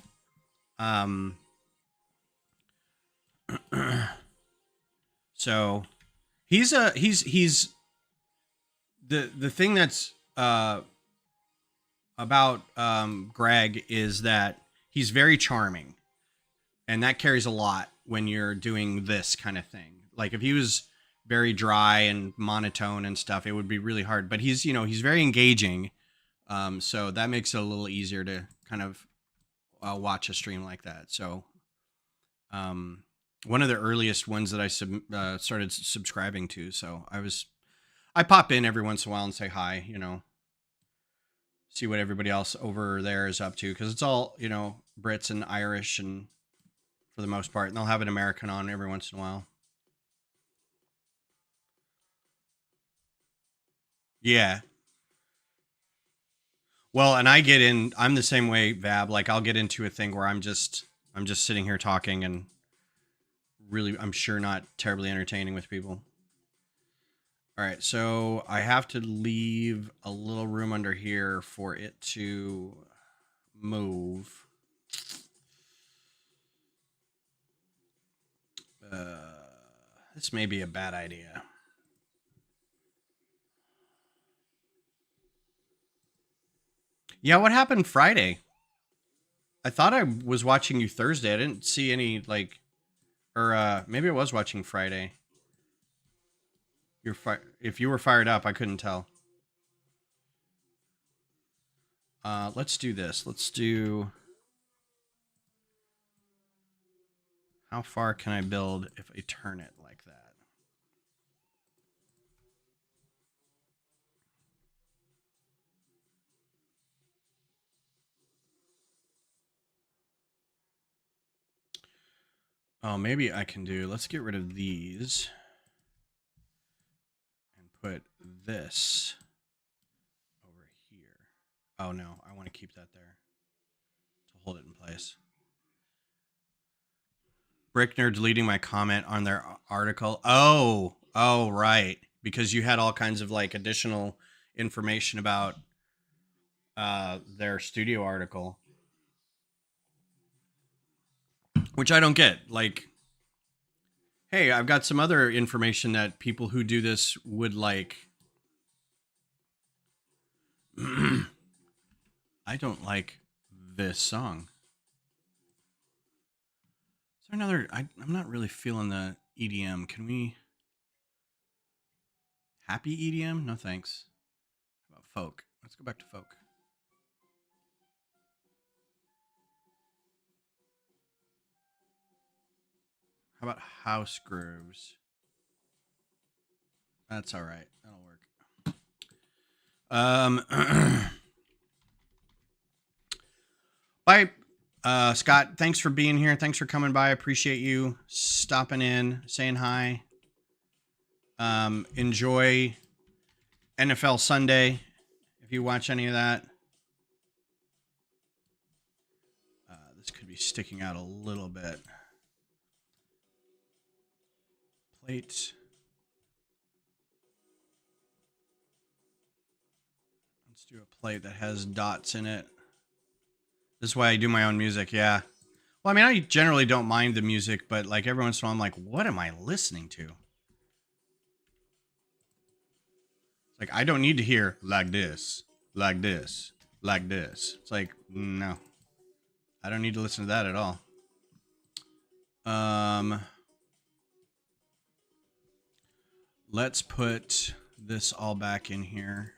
So he's the thing that's about Greg is that he's very charming, and that carries a lot when you're doing this kind of thing. Like if he was very dry and monotone and stuff, it would be really hard. But he's very engaging, so that makes it a little easier to kind of watch a stream like that. So one of the earliest ones that I started subscribing to. So I pop in every once in a while and say hi, see what everybody else over there is up to. Cause it's all, Brits and Irish and for the most part, and they'll have an American on every once in a while. Yeah. Well, and I'm the same way, Vab. Like I'll get into a thing where I'm just sitting here talking and really, I'm sure not terribly entertaining with people. All right, so I have to leave a little room under here for it to move. This may be a bad idea. Yeah, what happened Friday? I thought I was watching you Thursday. I didn't see any or maybe I was watching Friday. If you were fired up, I couldn't tell. Let's do this. Let's do. How far can I build if I turn it like that? Oh, maybe I can do. Let's get rid of these and put this over here. Oh no, I want to keep that there to hold it in place. Brickner deleting my comment on their article. Oh, right. Because you had all kinds of like additional information about their studio article, which I don't get. Like, hey, I've got some other information that people who do this would like. I don't like this song. Is there another? I'm not really feeling the EDM. Can we? Happy EDM? No thanks. folk. Let's go back to folk. How about house grooves? That's all right. That'll work. Bye, Scott. Thanks for being here. Thanks for coming by. I appreciate you stopping in, saying hi. Enjoy NFL Sunday if you watch any of that. This could be sticking out a little bit. Plate. Let's do a plate that has dots in it. This is why I do my own music, yeah. Well, I mean, I generally don't mind the music, but like every once in a while I'm like, what am I listening to? Like, I don't need to hear like this, like this, like this. It's like, no. I don't need to listen to that at all. Let's put this all back in here.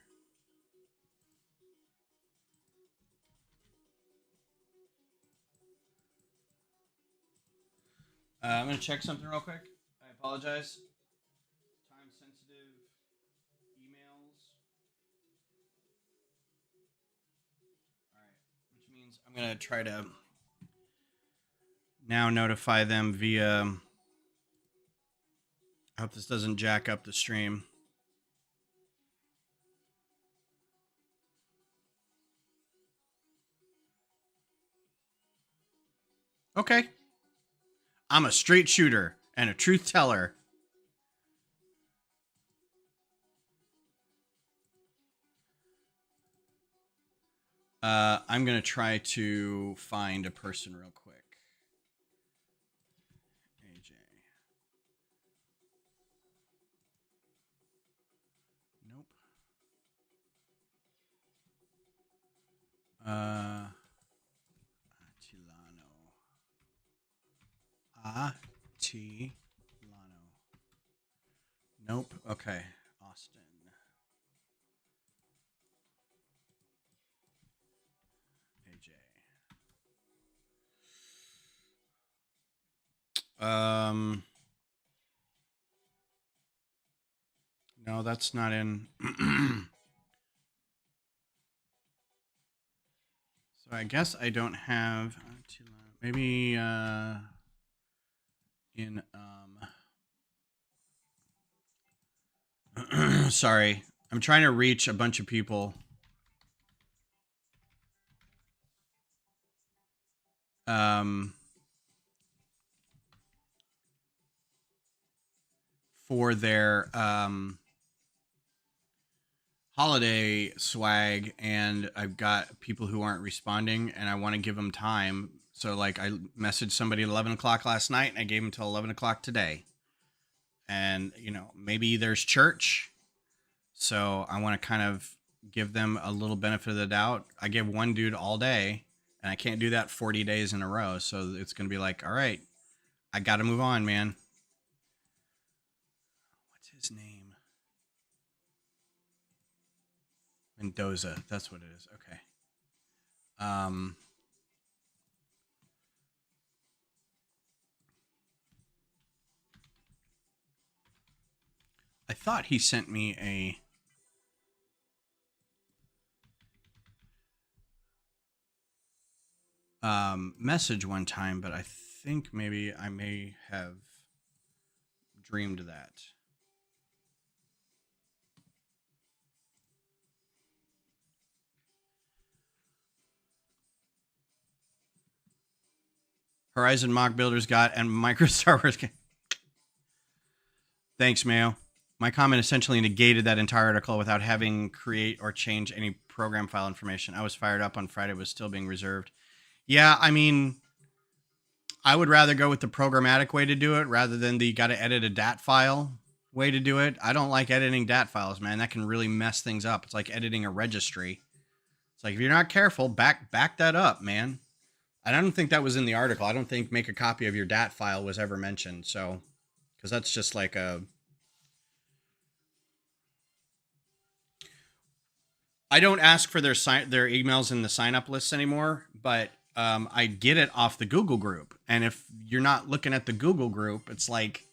I'm going to check something real quick. I apologize. Time-sensitive emails. All right, which means I'm going to try to now notify them via... I hope this doesn't jack up the stream. Okay. I'm a straight shooter and a truth teller. I'm going to try to find a person real quick. AJ. Nope. Atilano. Nope. Okay. Austin. AJ. No, that's not in. So I guess I don't have. Maybe in sorry, I'm trying to reach a bunch of people. For their holiday swag, and I've got people who aren't responding, and I want to give them time. So, like, I messaged somebody at 11 o'clock last night, and I gave them till 11 o'clock today. And, you know, maybe there's church. So I want to kind of give them a little benefit of the doubt. I give one dude all day, and I can't do that 40 days in a row. So it's going to be like, all right, I got to move on, man. What's his name? Mendoza. That's what it is. Okay. I thought he sent me a message one time, but I think maybe I may have dreamed that. Horizon Mock Builders got and Micro Star Wars game. Thanks, Mayo. My comment essentially negated that entire article without having create or change any program file information. I was fired up on Friday, was still being reserved. Yeah, I mean, I would rather go with the programmatic way to do it rather than the got to edit a DAT file way to do it. I don't like editing DAT files, man. That can really mess things up. It's like editing a registry. It's like if you're not careful, back that up, man. And I don't think that was in the article. I don't think make a copy of your DAT file was ever mentioned. So, because that's just like a I don't ask for their emails in the sign up lists anymore, but I get it off the Google group. And if you're not looking at the Google group, it's like,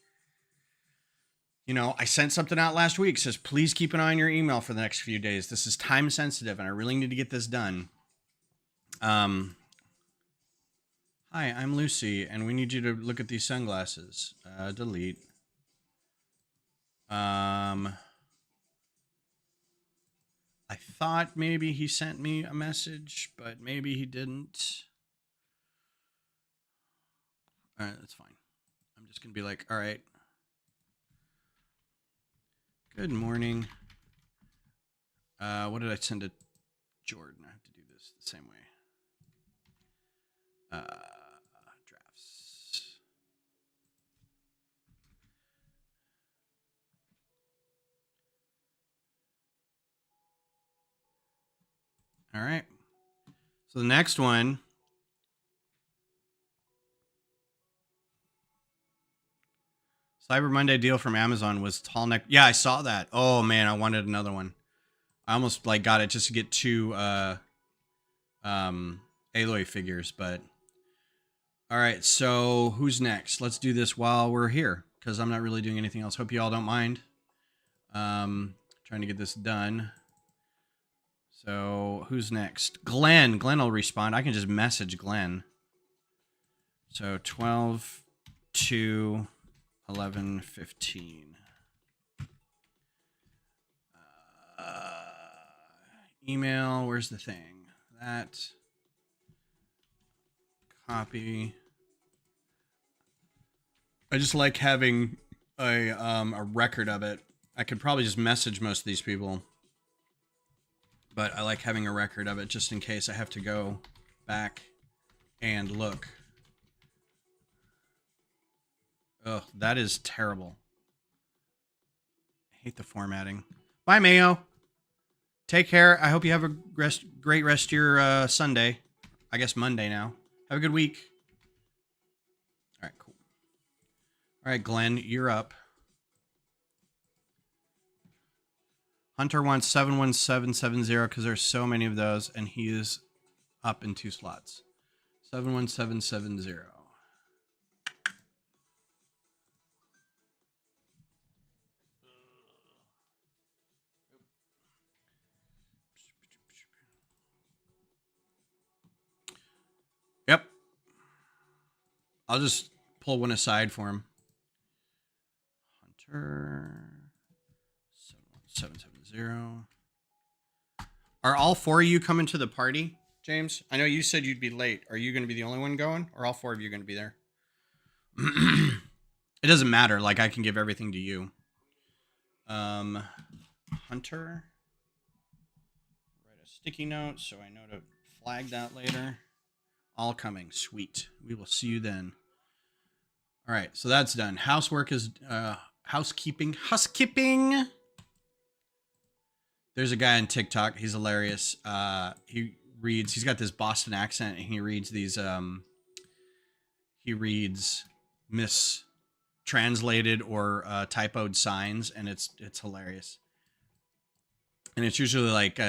you know, I sent something out last week, says, please keep an eye on your email for the next few days. This is time sensitive and I really need to get this done. Hi, I'm Lucy and we need you to look at these sunglasses. Delete. I thought maybe he sent me a message, but maybe he didn't. All right, that's fine. I'm just going to be like, all right. Good morning. What did I send to Jordan? I have to do this the same way. Drafts. All right. So the next one. Cyber Monday deal from Amazon was tall neck. Yeah, I saw that. Oh man, I wanted another one. I almost like got it just to get two Aloy figures, but all right, so who's next? Let's do this while we're here because I'm not really doing anything else. Hope you all don't mind. Trying to get this done. So who's next? Glenn. Glenn will respond. I can just message Glenn. So 12 to 11:15. Email. Where's the thing? That. Copy. I just like having a record of it. I could probably just message most of these people, but I like having a record of it just in case I have to go back and look. Ugh, that is terrible. I hate the formatting. Bye, Mayo. Take care. I hope you have a great rest of your Sunday. I guess Monday now. Have a good week. All right, cool. All right, Glenn, you're up. Hunter wants 71770 because there's so many of those, and he is up in 2 slots. 71770. Yep. I'll just pull one aside for him. Hunter 71770. Are all 4 of you coming to the party, James? I know you said you'd be late. Are you going to be the only one going, or all 4 of you going to be there? It doesn't matter. Like, I can give everything to you. Hunter. Write a sticky note so I know to flag that later. All coming. Sweet. We will see you then. All right, so that's done. Housework is housekeeping. Housekeeping. There's a guy on TikTok. He's hilarious. He's got this Boston accent, and he reads these mistranslated or typoed signs, and it's hilarious. And it's usually like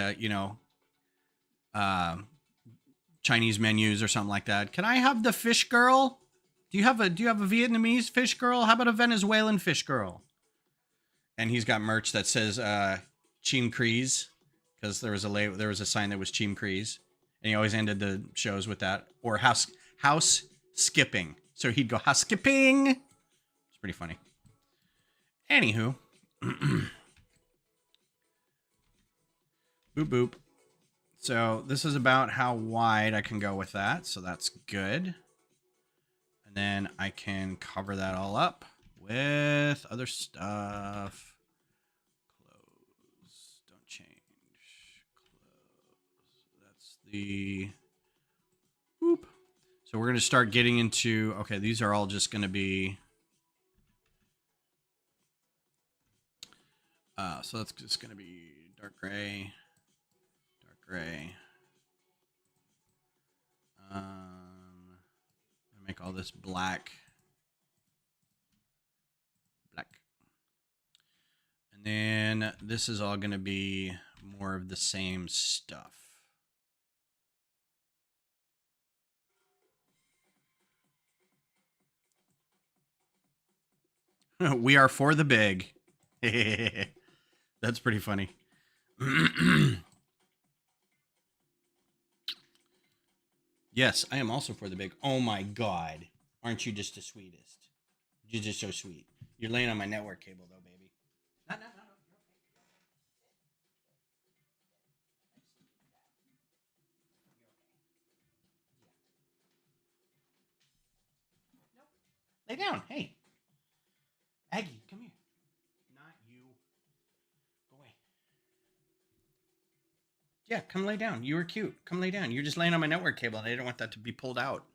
Chinese menus or something like that. Can I have the fish girl? Do you have a Vietnamese fish girl? How about a Venezuelan fish girl? And he's got merch that says Chim Crees, because there was a sign that was Chim Crees, and he always ended the shows with that, or house skipping. So he'd go house skipping. It's pretty funny. Anywho, boop boop. So this is about how wide I can go with that. So that's good. And then I can cover that all up with other stuff. Close. Don't change. Close. That's the... Boop. So we're going to start getting into... Okay, these are all just going to be... So that's just going to be dark gray. Gray. Make all this black. And then this is all going to be more of the same stuff. We are for the big. That's pretty funny. Yes, I am also for the big. Oh my God. Aren't you just the sweetest? You're just so sweet. You're laying on my network cable though, baby. No. Lay down. Hey. Aggie, come here. Not you. Go away. Yeah, come lay down. You were cute. Come lay down. You're just laying on my network cable and I didn't want that to be pulled out.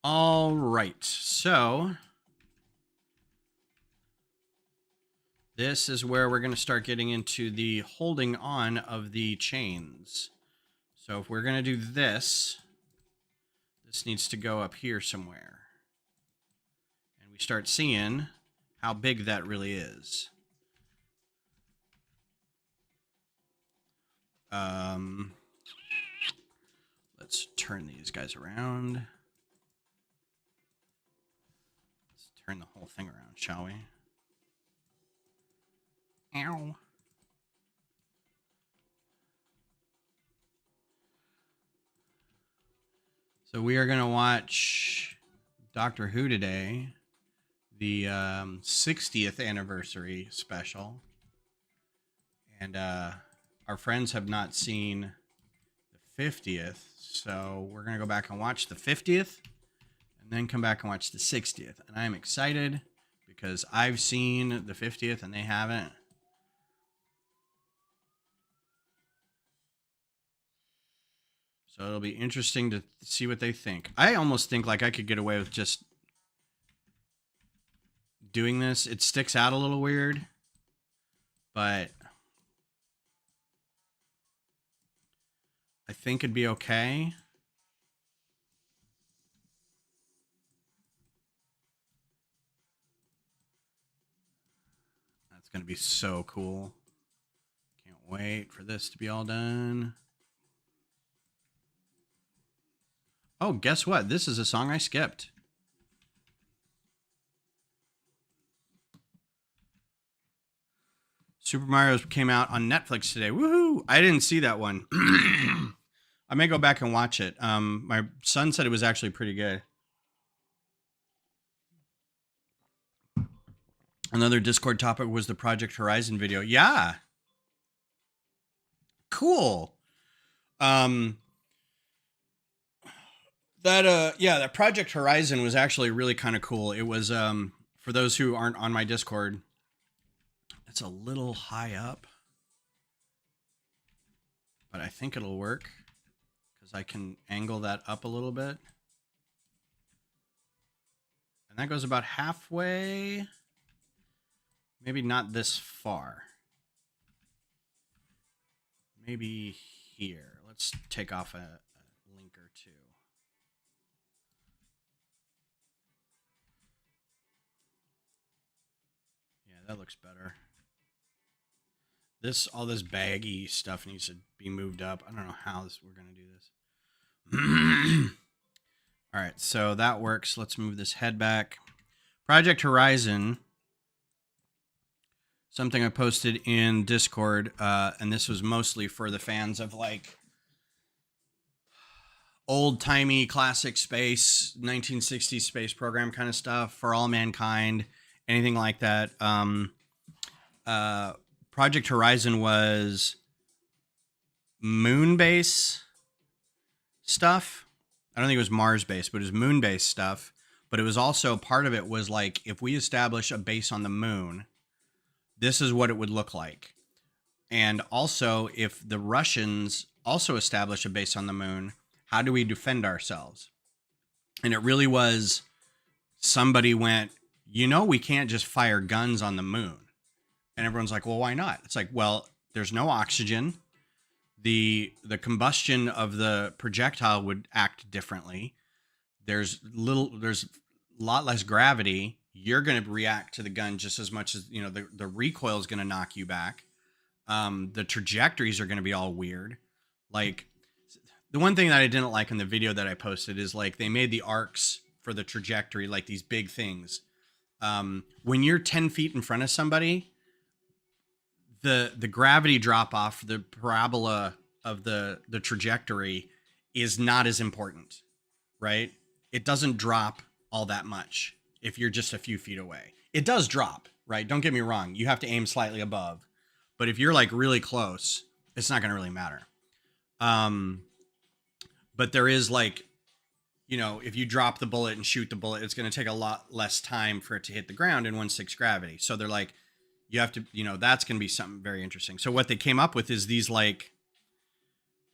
All right. So this is where we're going to start getting into the holding on of the chains. So if we're going to do this, this needs to go up here somewhere. And we start seeing how big that really is. Let's turn these guys around. Let's turn the whole thing around, shall we? Ow. So we are going to watch Doctor Who today, the 60th anniversary special. And our friends have not seen the 50th, so we're going to go back and watch the 50th and then come back and watch the 60th. And I'm excited because I've seen the 50th and they haven't. So it'll be interesting to see what they think. I almost think like I could get away with just doing this. It sticks out a little weird, but I think it'd be okay. That's going to be so cool. Can't wait for this to be all done. Oh, guess what? This is a song I skipped. Super Mario came out on Netflix today. Woohoo! I didn't see that one. I may go back and watch it. My son said it was actually pretty good. Another Discord topic was the Project Horizon video. Yeah. Cool. That Project Horizon was actually really kind of cool. It was for those who aren't on my Discord, it's a little high up, but I think it'll work because I can angle that up a little bit. And that goes about halfway, maybe not this far. Maybe here. Let's take off a link or two. Yeah, that looks better. All this baggy stuff needs to be moved up. I don't know how we're going to do this. All right, so that works. Let's move this head back. Project Horizon, something I posted in Discord, and this was mostly for the fans of like old-timey classic space, 1960s space program kind of stuff, For All Mankind, anything like that. Project Horizon was moon base stuff. I don't think it was Mars base, but it was moon base stuff. But it was also part of it was like, if we establish a base on the moon, this is what it would look like. And also, if the Russians also establish a base on the moon, how do we defend ourselves? And it really was, somebody went, we can't just fire guns on the moon. And everyone's like, well, why not? It's like, well, there's no oxygen. The combustion of the projectile would act differently. There's a lot less gravity. you're going to react to the gun just as much as, the recoil is going to knock you back. The trajectories are going to be all weird. Like, the one thing that I didn't like in the video that I posted is like they made the arcs for the trajectory like these big things. When you're 10 feet in front of somebody, the gravity drop off, the parabola of the trajectory is not as important, right? It doesn't drop all that much if you're just a few feet away. It does drop, right? Don't get me wrong. You have to aim slightly above. But if you're like really close, it's not going to really matter. But there is like, if you drop the bullet and shoot the bullet, it's going to take a lot less time for it to hit the ground in 1/6 gravity. So they're like, you have to, that's going to be something very interesting. So what they came up with is these like,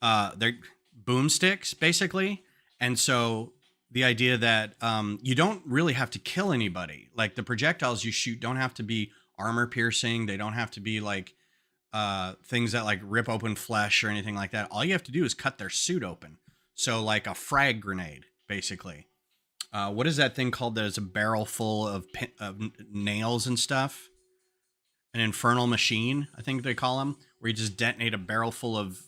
they're boomsticks basically. And so the idea that you don't really have to kill anybody. Like the projectiles you shoot don't have to be armor piercing. They don't have to be like things that like rip open flesh or anything like that. All you have to do is cut their suit open. So like a frag grenade, basically. What is that thing called that is a barrel full of nails and stuff? An infernal machine, I think they call them, where you just detonate a barrel full of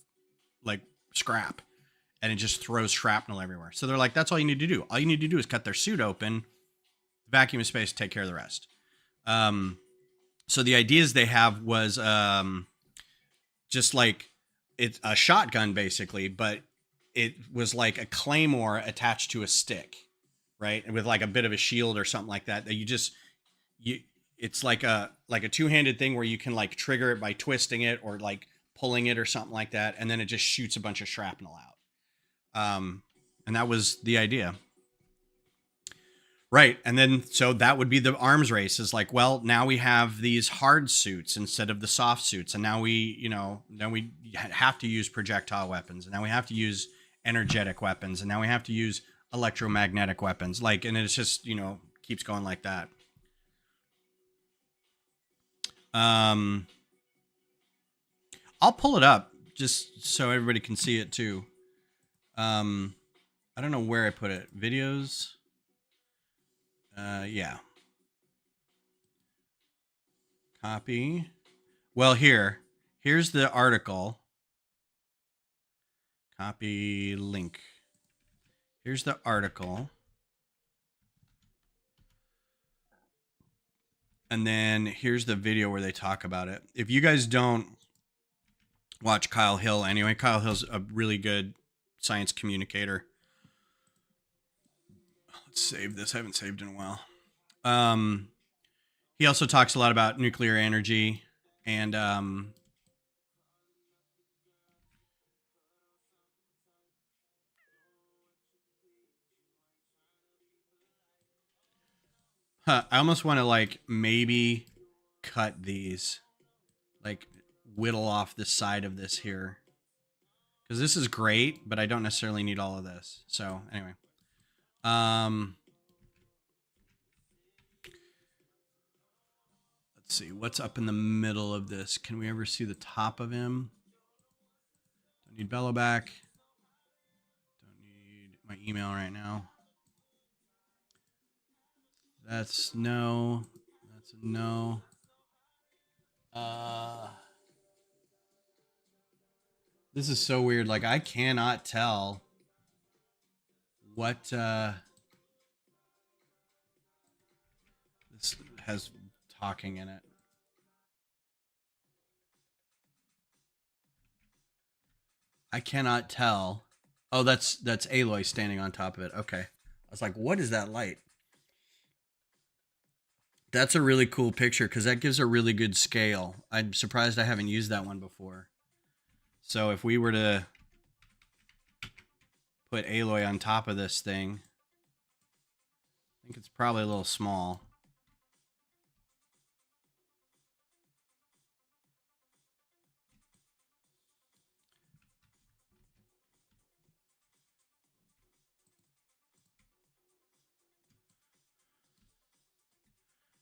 like scrap and it just throws shrapnel everywhere. So they're like, that's all you need to do. All you need to do is cut their suit open, vacuum of space, take care of the rest. So the ideas they have was just like it's a shotgun basically, but it was like a claymore attached to a stick, right? And with like a bit of a shield or something like that, that it's like a two-handed thing where you can like trigger it by twisting it or like pulling it or something like that. And then it just shoots a bunch of shrapnel out. And that was the idea. Right. And then, so that would be the arms race is like, well, now we have these hard suits instead of the soft suits. And now we have to use projectile weapons. And now we have to use energetic weapons. And now we have to use electromagnetic weapons. Like, and it's just, keeps going like that. I'll pull it up just so everybody can see it too. I don't know where I put it. Videos. Yeah. Copy. Well, here's the article. Copy link. Here's the article. And then here's the video where they talk about it. If you guys don't watch Kyle Hill anyway, Kyle Hill's a really good science communicator. Let's save this. I haven't saved in a while. He also talks a lot about nuclear energy and I almost want to like maybe cut these, like whittle off the side of this here, because this is great, but I don't necessarily need all of this. So anyway, let's see what's up in the middle of this. Can we ever see the top of him? Don't need bellow back. Don't need my email right now. That's no. That's a no. This is so weird. Like I cannot tell what this has talking in it. I cannot tell. Oh, that's Aloy standing on top of it. Okay. I was like, what is that light? That's a really cool picture because that gives a really good scale. I'm surprised I haven't used that one before. So if we were to put Aloy on top of this thing, I think it's probably a little small.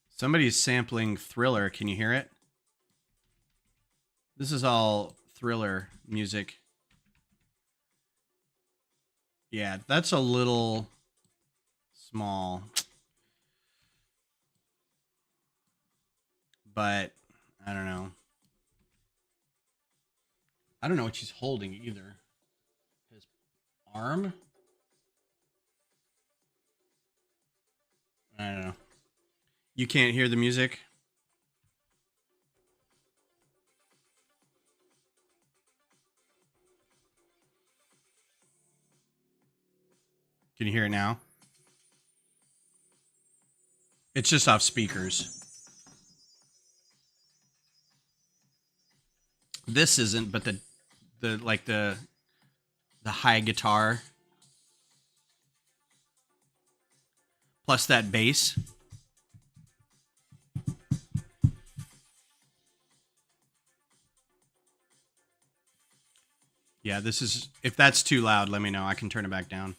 Somebody's sampling Thriller. Can you hear it? This is all Thriller music. Yeah, that's a little small. but I don't know. I don't know what she's holding either. His arm? I don't know. You can't hear the music? Can you hear it now? It's just off speakers. This isn't, but the high guitar plus that bass. Yeah, this is, if that's too loud, let me know. I can turn it back down.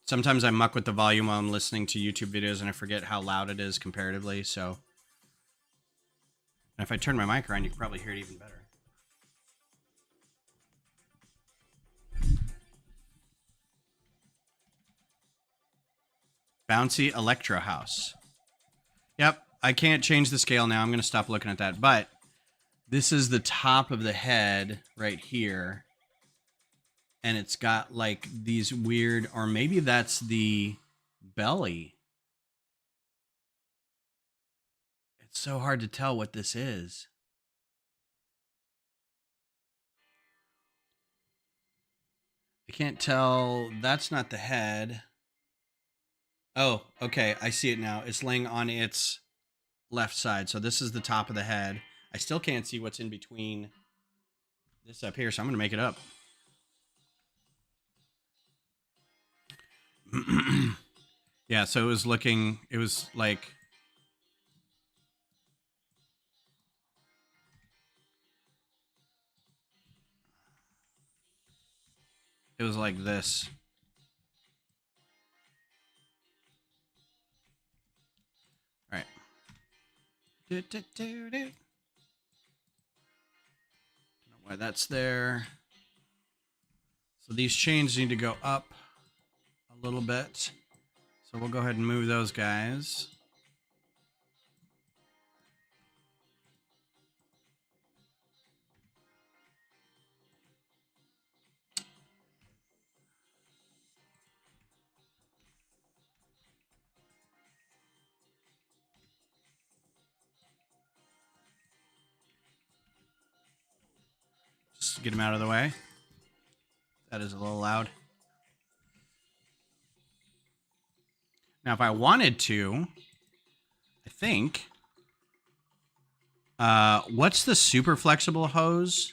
Sometimes I muck with the volume while I'm listening to YouTube videos and I forget how loud it is comparatively, so. And if I turn my mic around, you can probably hear it even better. Bouncy Electro House. Yep, I can't change the scale now. I'm going to stop looking at that. But this is the top of the head right here. And it's got like these weird, or maybe that's the belly. It's so hard to tell what this is. I can't tell. That's not the head. Oh, okay. I see it now. It's laying on its left side. So this is the top of the head. I still can't see what's in between this up here, so I'm going to make it up. Yeah, so it was like... It was like this. All right. Don't know why that's there. So these chains need to go up a little bit. So we'll go ahead and move those guys. Just get them out of the way. That is a little loud. Now, if I wanted to, I think, what's the super flexible hose?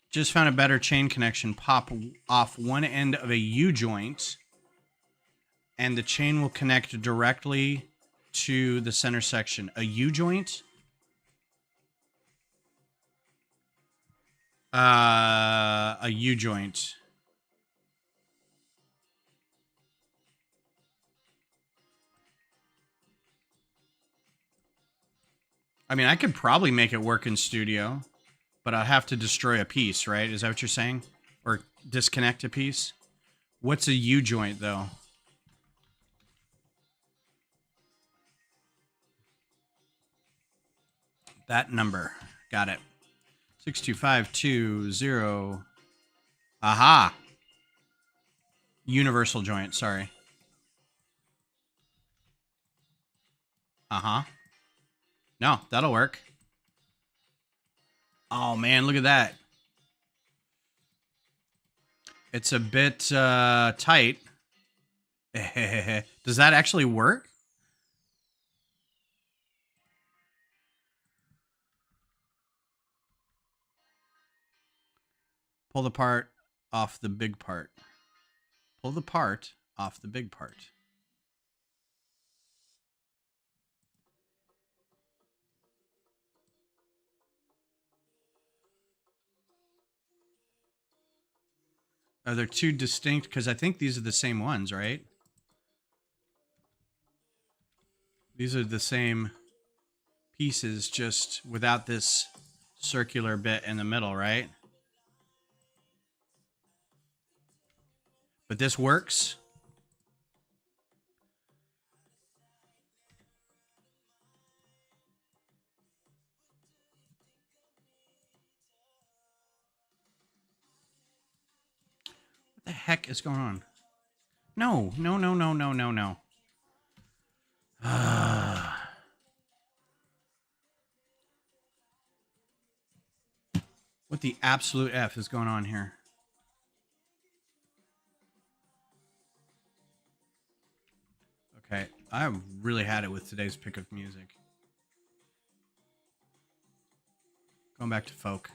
Just found a better chain connection. Pop off one end of a U-joint, and the chain will connect directly to the center section. A U-joint? A U-joint. I mean, I could probably make it work in studio, but I'll have to destroy a piece, right? Is that what you're saying? Or disconnect a piece? What's a U-joint, though? That number. Got it. 62520. Aha. Universal joint, sorry. Uh-huh. No, that'll work. Oh, man, look at that. It's a bit tight. Does that actually work? Pull the part off the big part. Pull the part off the big part. Are there two distinct? Because I think these are the same ones, right? These are the same pieces, just without this circular bit in the middle, right? But this works. heck is going on? No, no, no, no, no, no, no. What the absolute F is going on here? Okay, I really had it with today's pick of music. Going back to folk.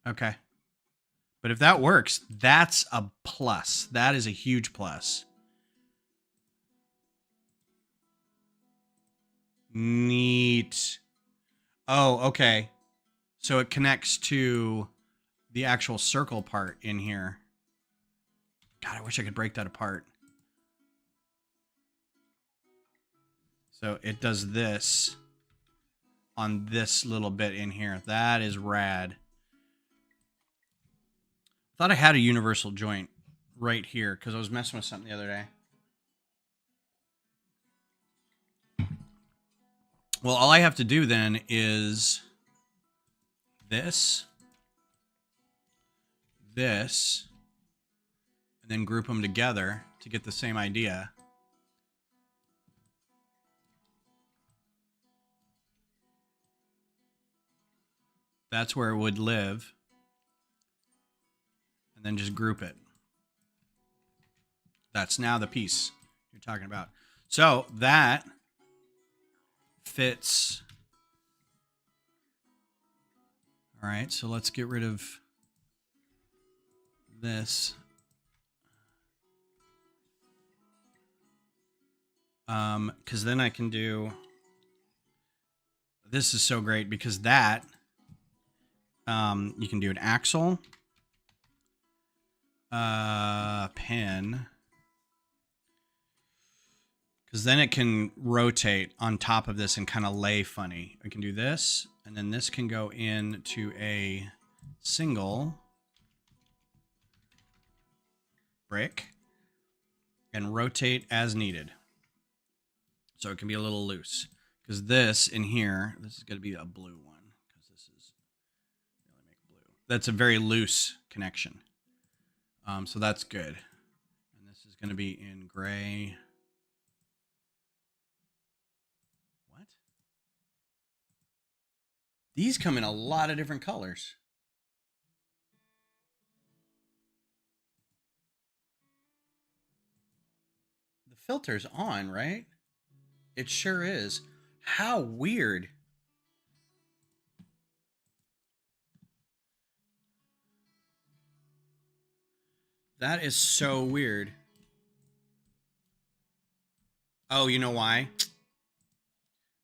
Okay. But if that works, that's a plus. That is a huge plus. Neat. Oh, okay. So it connects to the actual circle part in here. God, I wish I could break that apart. So it does this on this little bit in here. That is rad. I thought I had a universal joint right here because I was messing with something the other day. Well, all I have to do then is this, this, and then group them together to get the same idea. That's where it would live. And then just group it. That's now the piece you're talking about. So that fits. All right, so let's get rid of this. Because then I can do, this is so great because that, you can do an axle, pin, because then it can rotate on top of this and kind of lay funny. We can do this, and then this can go into a single brick and rotate as needed. So it can be a little loose. Because this in here, this is going to be a blue one. Because this is, they only make blue. That's a very loose connection. So that's good. And this is going to be in gray. What? These come in a lot of different colors. The filter's on, right? It sure is. How weird. That is so weird. Oh, you know why?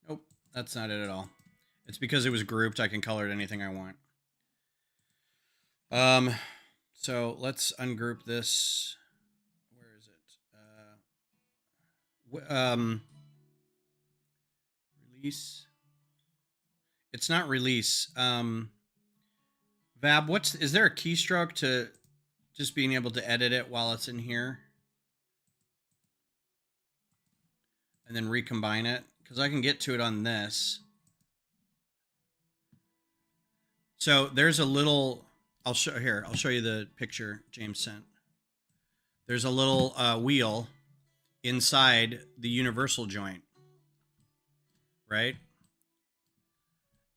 Nope, that's not it at all. It's because it was grouped. I can color it anything I want. So let's ungroup this. Where is it? Release. It's not release. Vab, is there a keystroke to just being able to edit it while it's in here? And then recombine it? Because I can get to it on this. So there's a little, I'll show you the picture James sent. There's a little wheel inside the universal joint, right?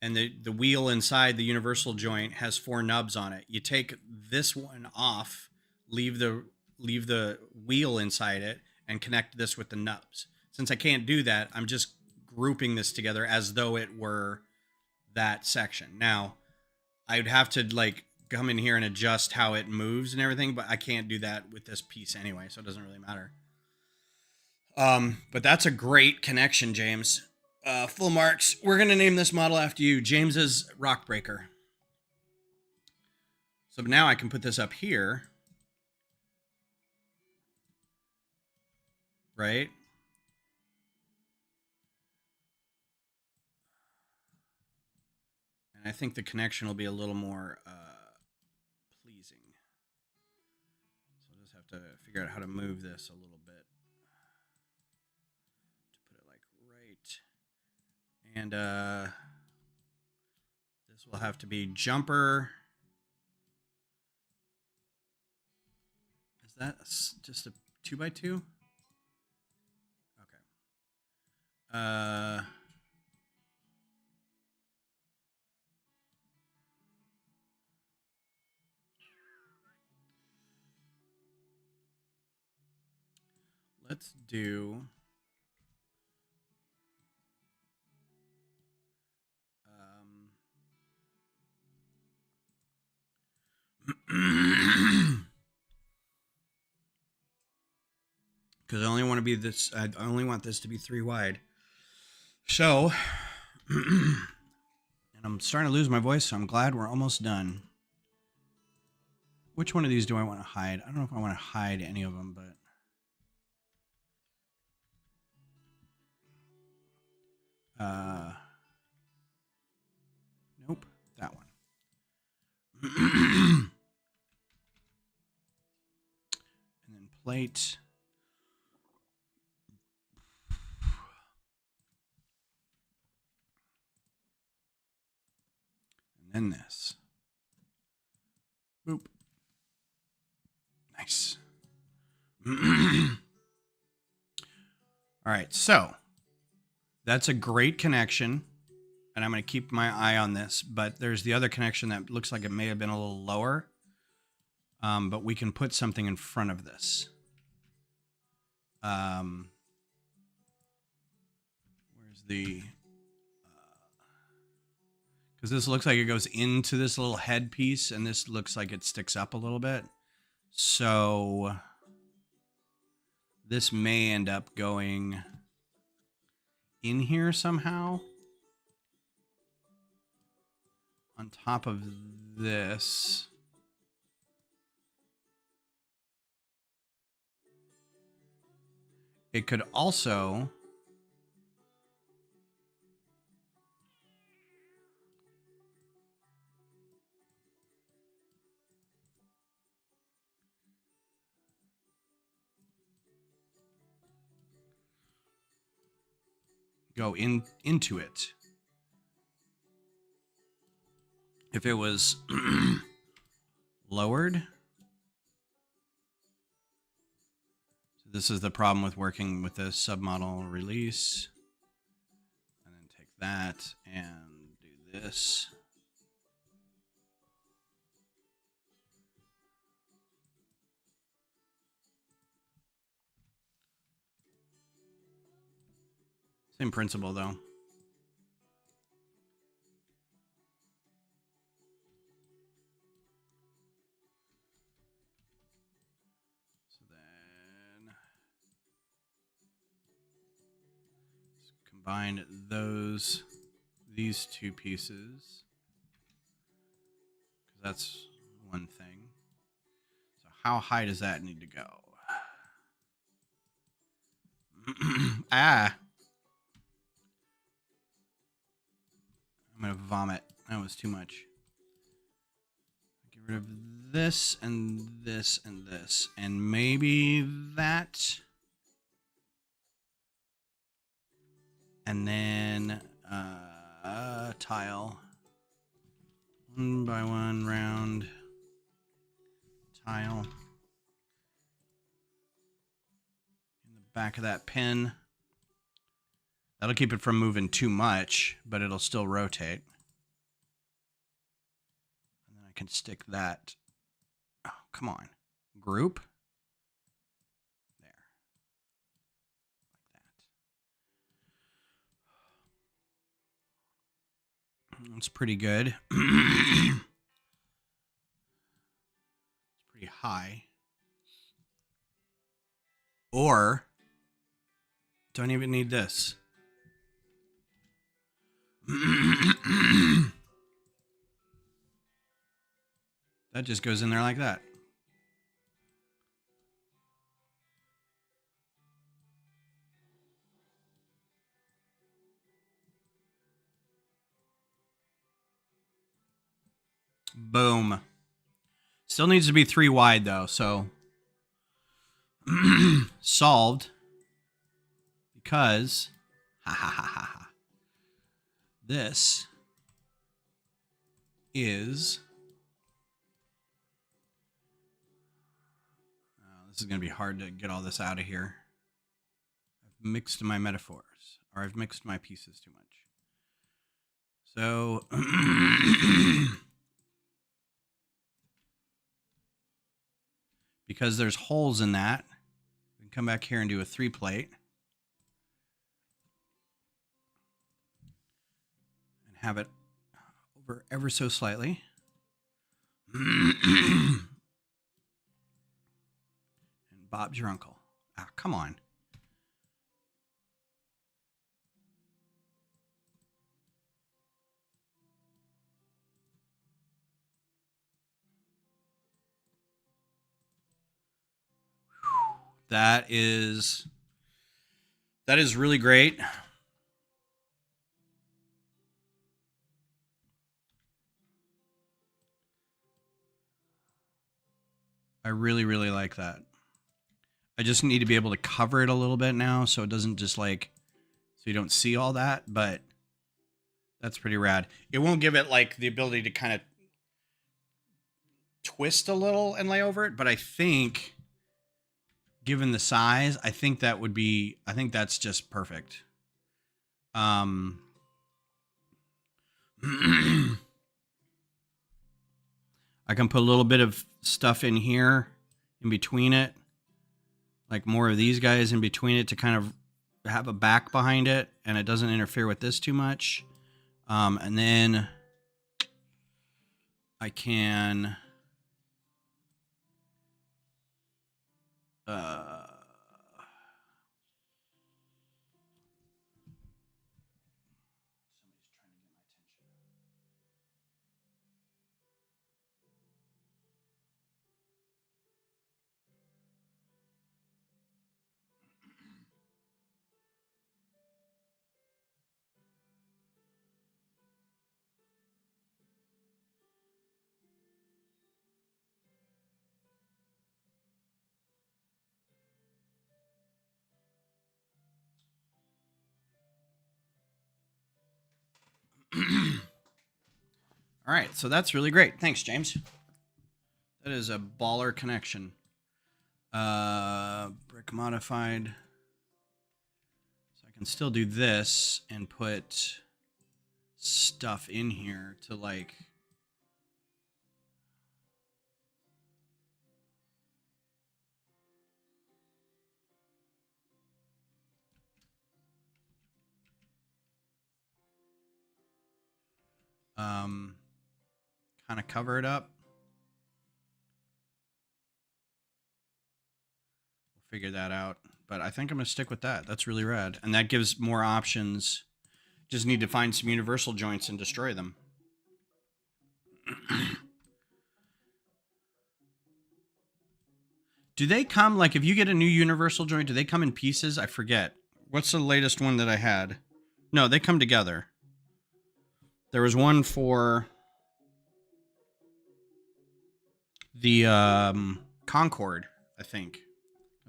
And the wheel inside the universal joint has 4 nubs on it. You take this one off, leave the wheel inside it, and connect this with the nubs. Since I can't do that, I'm just grouping this together as though it were that section. Now, I would have to like come in here and adjust how it moves and everything, but I can't do that with this piece anyway, so it doesn't really matter. But that's a great connection, James. Full marks. We're going to name this model after you. James's Rockbreaker. So now I can put this up here. Right? And I think the connection will be a little more pleasing. So I'll just have to figure out how to move this a little bit. To put it like right. And this This will have to be jumper. Is that just a 2x2? Okay. Let's do because I only want to be this. I only want this to be 3 wide. So, and I'm starting to lose my voice, so I'm glad we're almost done. Which one of these do I want to hide? I don't know if I want to hide any of them, but nope, that one. And then plate. And then this. Boop. Nice. All right, so that's a great connection, and I'm going to keep my eye on this, but there's the other connection that looks like it may have been a little lower, but we can put something in front of this. Where's the... because this looks like it goes into this little head piece, and this looks like it sticks up a little bit. So this may end up going in here somehow. On top of this. It could also... go into it. If it was lowered. So this is the problem with working with a submodel release. And then take that and do this. Same principle though. Combine these two pieces, because that's one thing. So how high does that need to go? Ah! I'm gonna vomit. That was too much. Get rid of this and this and this, and maybe that. And then tile. 1 by 1 round tile. In the back of that pin. That'll keep it from moving too much, but it'll still rotate. And then I can stick that. Oh, come on. Group. It's pretty good. It's pretty high. Or don't even need this. That just goes in there like that. Boom. Still needs to be 3 wide though, so solved. Because this is... this is going to be hard to get all this out of here. I've mixed my metaphors, or I've mixed my pieces too much. So... because there's holes in that, we can come back here and do a 3-plate. And have it over ever so slightly. And Bob's your uncle. Ah, come on. That is really great. I really, really like that. I just need to be able to cover it a little bit now so it doesn't just like, so you don't see all that, but that's pretty rad. It won't give it like the ability to kind of twist a little and lay over it, but I think given the size, I think that's just perfect. I can put a little bit of stuff in here in between it, like more of these guys in between it to kind of have a back behind it and it doesn't interfere with this too much. And then I can all right, so that's really great. Thanks, James. That is a baller connection. Brick modified. So I can still do this and put stuff in here to like... kind of cover it up. We'll figure that out. But I think I'm going to stick with that. That's really rad. And that gives more options. Just need to find some universal joints and destroy them. Do they come, like, if you get a new universal joint, do they come in pieces? I forget. What's the latest one that I had? No, they come together. There was one for the Concorde, I think.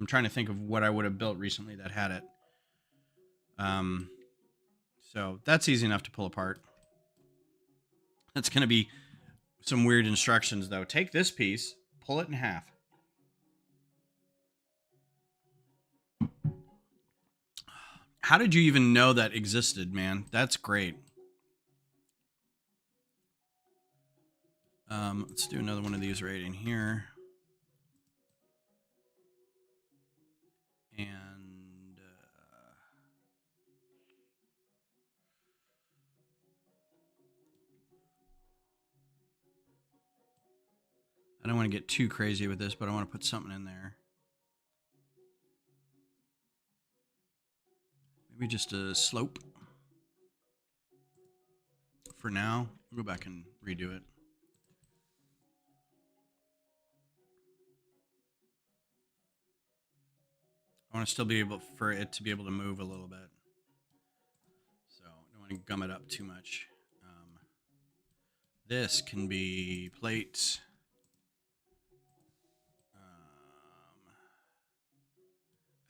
I'm trying to think of what I would have built recently that had it. So that's easy enough to pull apart. That's going to be some weird instructions, though. Take this piece, pull it in half. How did you even know that existed, man? That's great. Let's do another one of these right in here. And I don't want to get too crazy with this, but I want to put something in there. Maybe just a slope. For now, we'll go back and redo it. I want to still be able for it to be able to move a little bit. So I don't want to gum it up too much. This can be plate.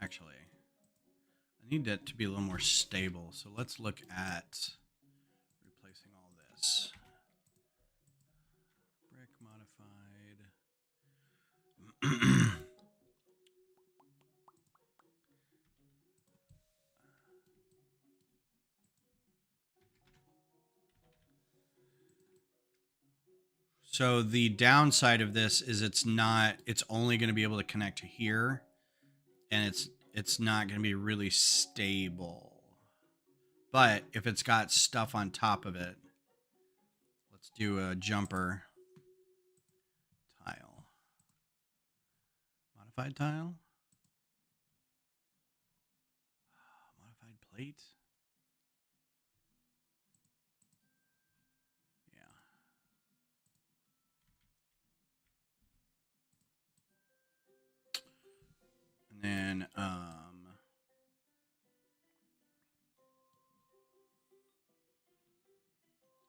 Actually, I need that to be a little more stable. So let's look at replacing all this. Brick modified. So the downside of this is it's only going to be able to connect to here, and it's not going to be really stable. But if it's got stuff on top of it, let's do a jumper tile. Modified tile? Modified plate? Yeah. And then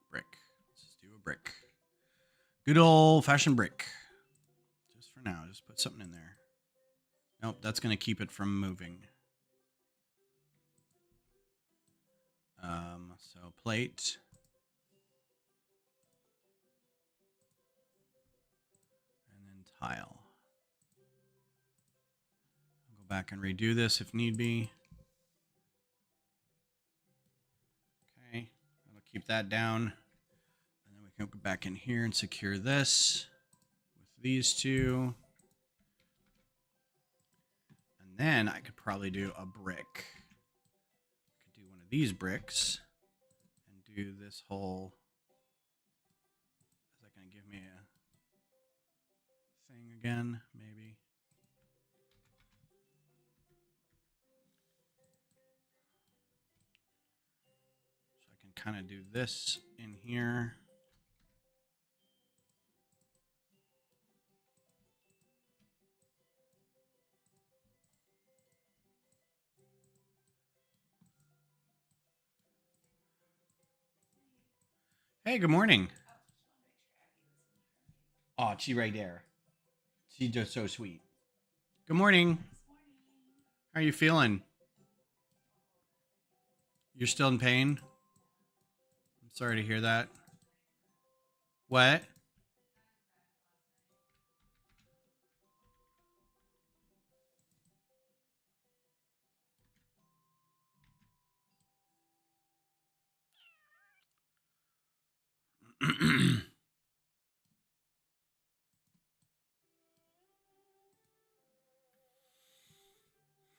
brick. Let's just do a brick. Good old fashioned brick. Just for now, just put something in there. Nope, that's going to keep it from moving. So plate. And then tile. I'll go back and redo this if need be. Okay, I'll keep that down. And then we can go back in here and secure this with these two. And then I could probably do a brick. I could do one of these bricks and do this whole. Is that going to give me a thing again? Maybe. So I can kind of do this in here. Hey, good morning. Oh, she right there. She's just so sweet. Good morning. How are you feeling? You're still in pain? I'm sorry to hear that. What?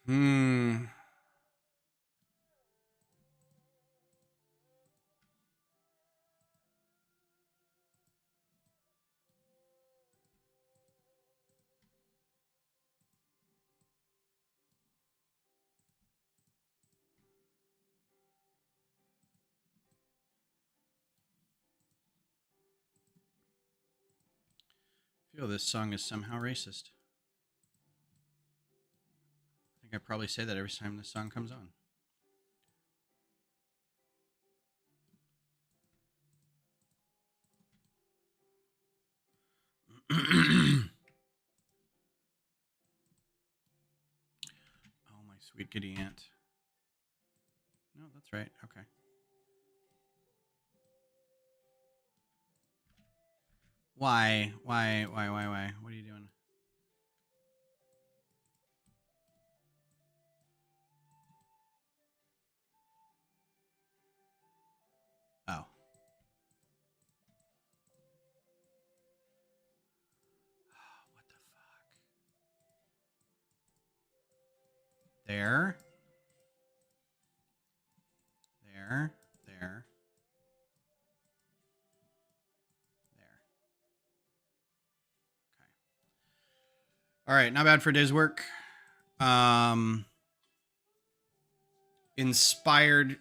Hmm. I feel this song is somehow racist. I think I probably say that every time this song comes on. Oh, my sweet giddy aunt. No, that's right. Okay. Why? Why? What are you doing? Oh. What the fuck? There. There. There. There. Okay. All right. Not bad for a day's work. Inspired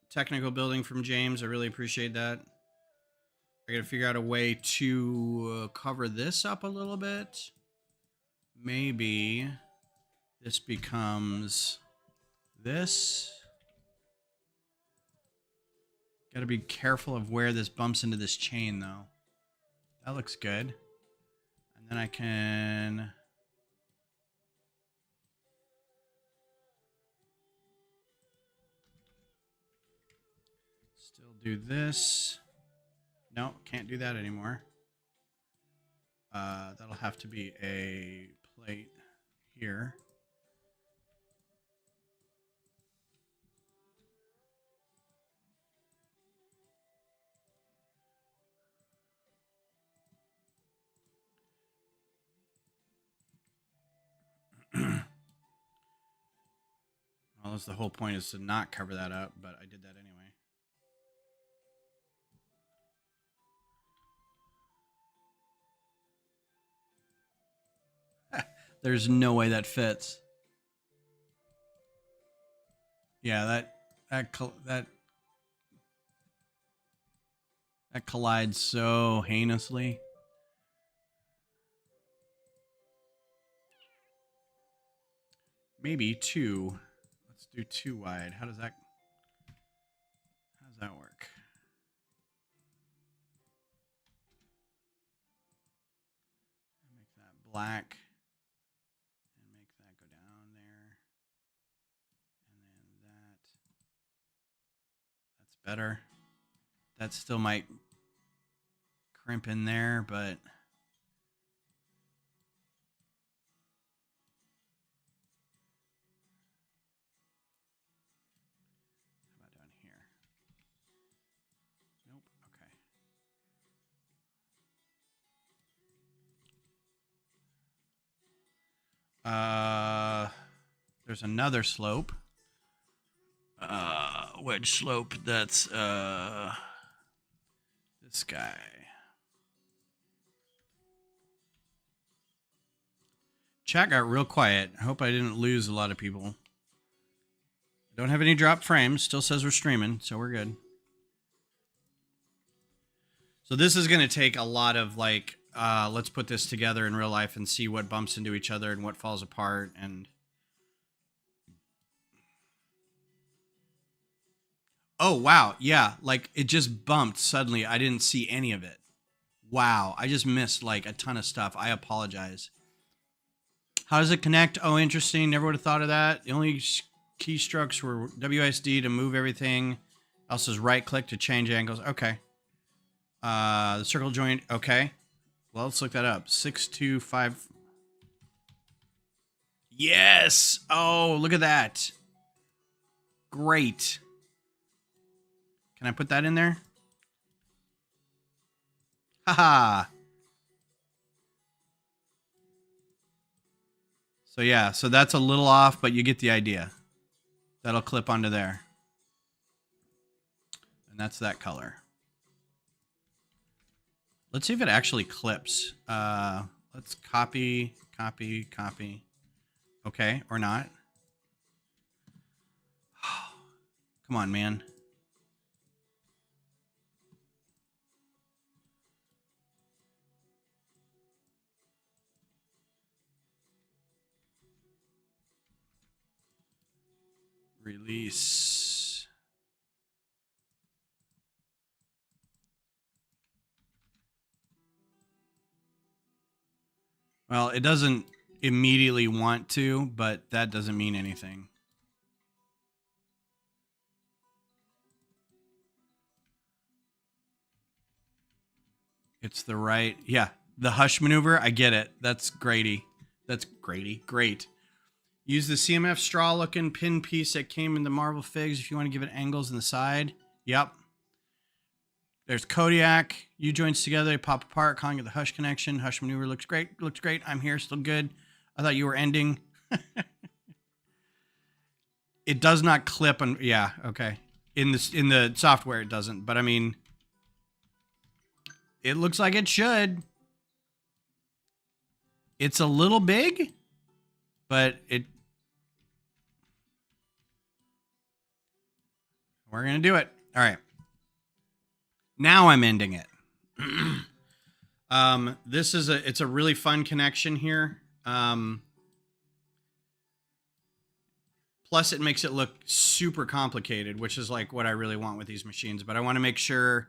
technical building from James. I really appreciate that. I got to figure out a way to cover this up a little bit. Maybe this becomes this. Got to be careful of where this bumps into this chain, though. That looks good. And then I can... still do this. No, can't do that anymore. That'll have to be a plate here. Well, that's the whole point, is to not cover that up, but I did that anyway. There's no way that fits. Yeah, that collides so heinously. Maybe 2. Let's do 2 wide. How does that work? Make that black. Make that go down there. And then that's better. That still might crimp in there, but how about down here? Nope. Okay. There's another slope. Wedge slope that's this guy. Chat got real quiet. I hope I didn't lose a lot of people. I don't have any drop frames. Still says we're streaming, so we're good. So this is going to take a lot of like, let's put this together in real life and see what bumps into each other and what falls apart. And oh, wow. Yeah, like it just bumped suddenly. I didn't see any of it. Wow, I just missed like a ton of stuff. I apologize. How does it connect? Oh, interesting. Never would have thought of that. The only keystrokes were WSD to move everything. Else is right click to change angles. Okay. The circle joint. Okay. Well, let's look that up. 625. Yes. Oh, look at that. Great. Can I put that in there? Haha. So yeah, so that's a little off, but you get the idea. That'll clip onto there. And that's that color. Let's see if it actually clips. Let's copy. Okay, or not. Come on, man. Release. Well, it doesn't immediately want to, but that doesn't mean anything. It's the right, yeah, the hush maneuver. I get it. That's Grady. That's Grady. Great. Use the CMF straw looking pin piece that came in the Marvel figs if you want to give it angles in the side. Yep. There's Kodiak. U joints together, they pop apart, calling it the hush connection. Hush maneuver looks great. Looks great. I'm here, still good. I thought you were ending. It does not clip on, yeah, okay. In the software it doesn't, but I mean, it looks like it should. It's a little big, but we're going to do it. All right. Now I'm ending it. It's a really fun connection here. Plus it makes it look super complicated, which is like what I really want with these machines, but I want to make sure,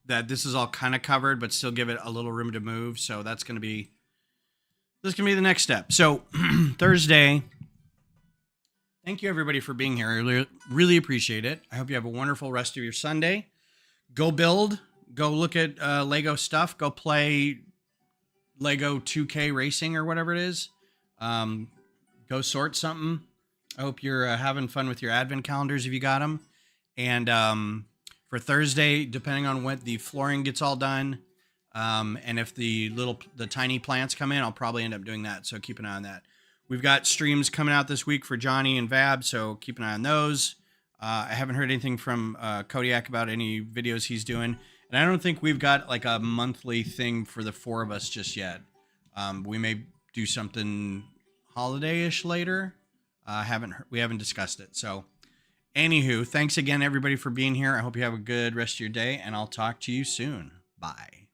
that this is all kind of covered, but still give it a little room to move. So that's going to be, the next step. So Thursday, thank you everybody for being here. I really, really appreciate it. I hope you have a wonderful rest of your Sunday. go build, go look at Lego stuff, go play Lego 2K Racing or whatever it is. Go sort something. I hope you're having fun with your advent calendars if you got them. And for Thursday, depending on when the flooring gets all done, and if the tiny plants come in, I'll probably end up doing that. So keep an eye on that. We've got streams coming out this week for Johnny and Vab, so keep an eye on those. I haven't heard anything from Kodiak about any videos he's doing. And I don't think we've got like a monthly thing for the four of us just yet. We may do something holiday-ish later. We haven't discussed it. So anywho, thanks again everybody for being here. I hope you have a good rest of your day, and I'll talk to you soon. Bye.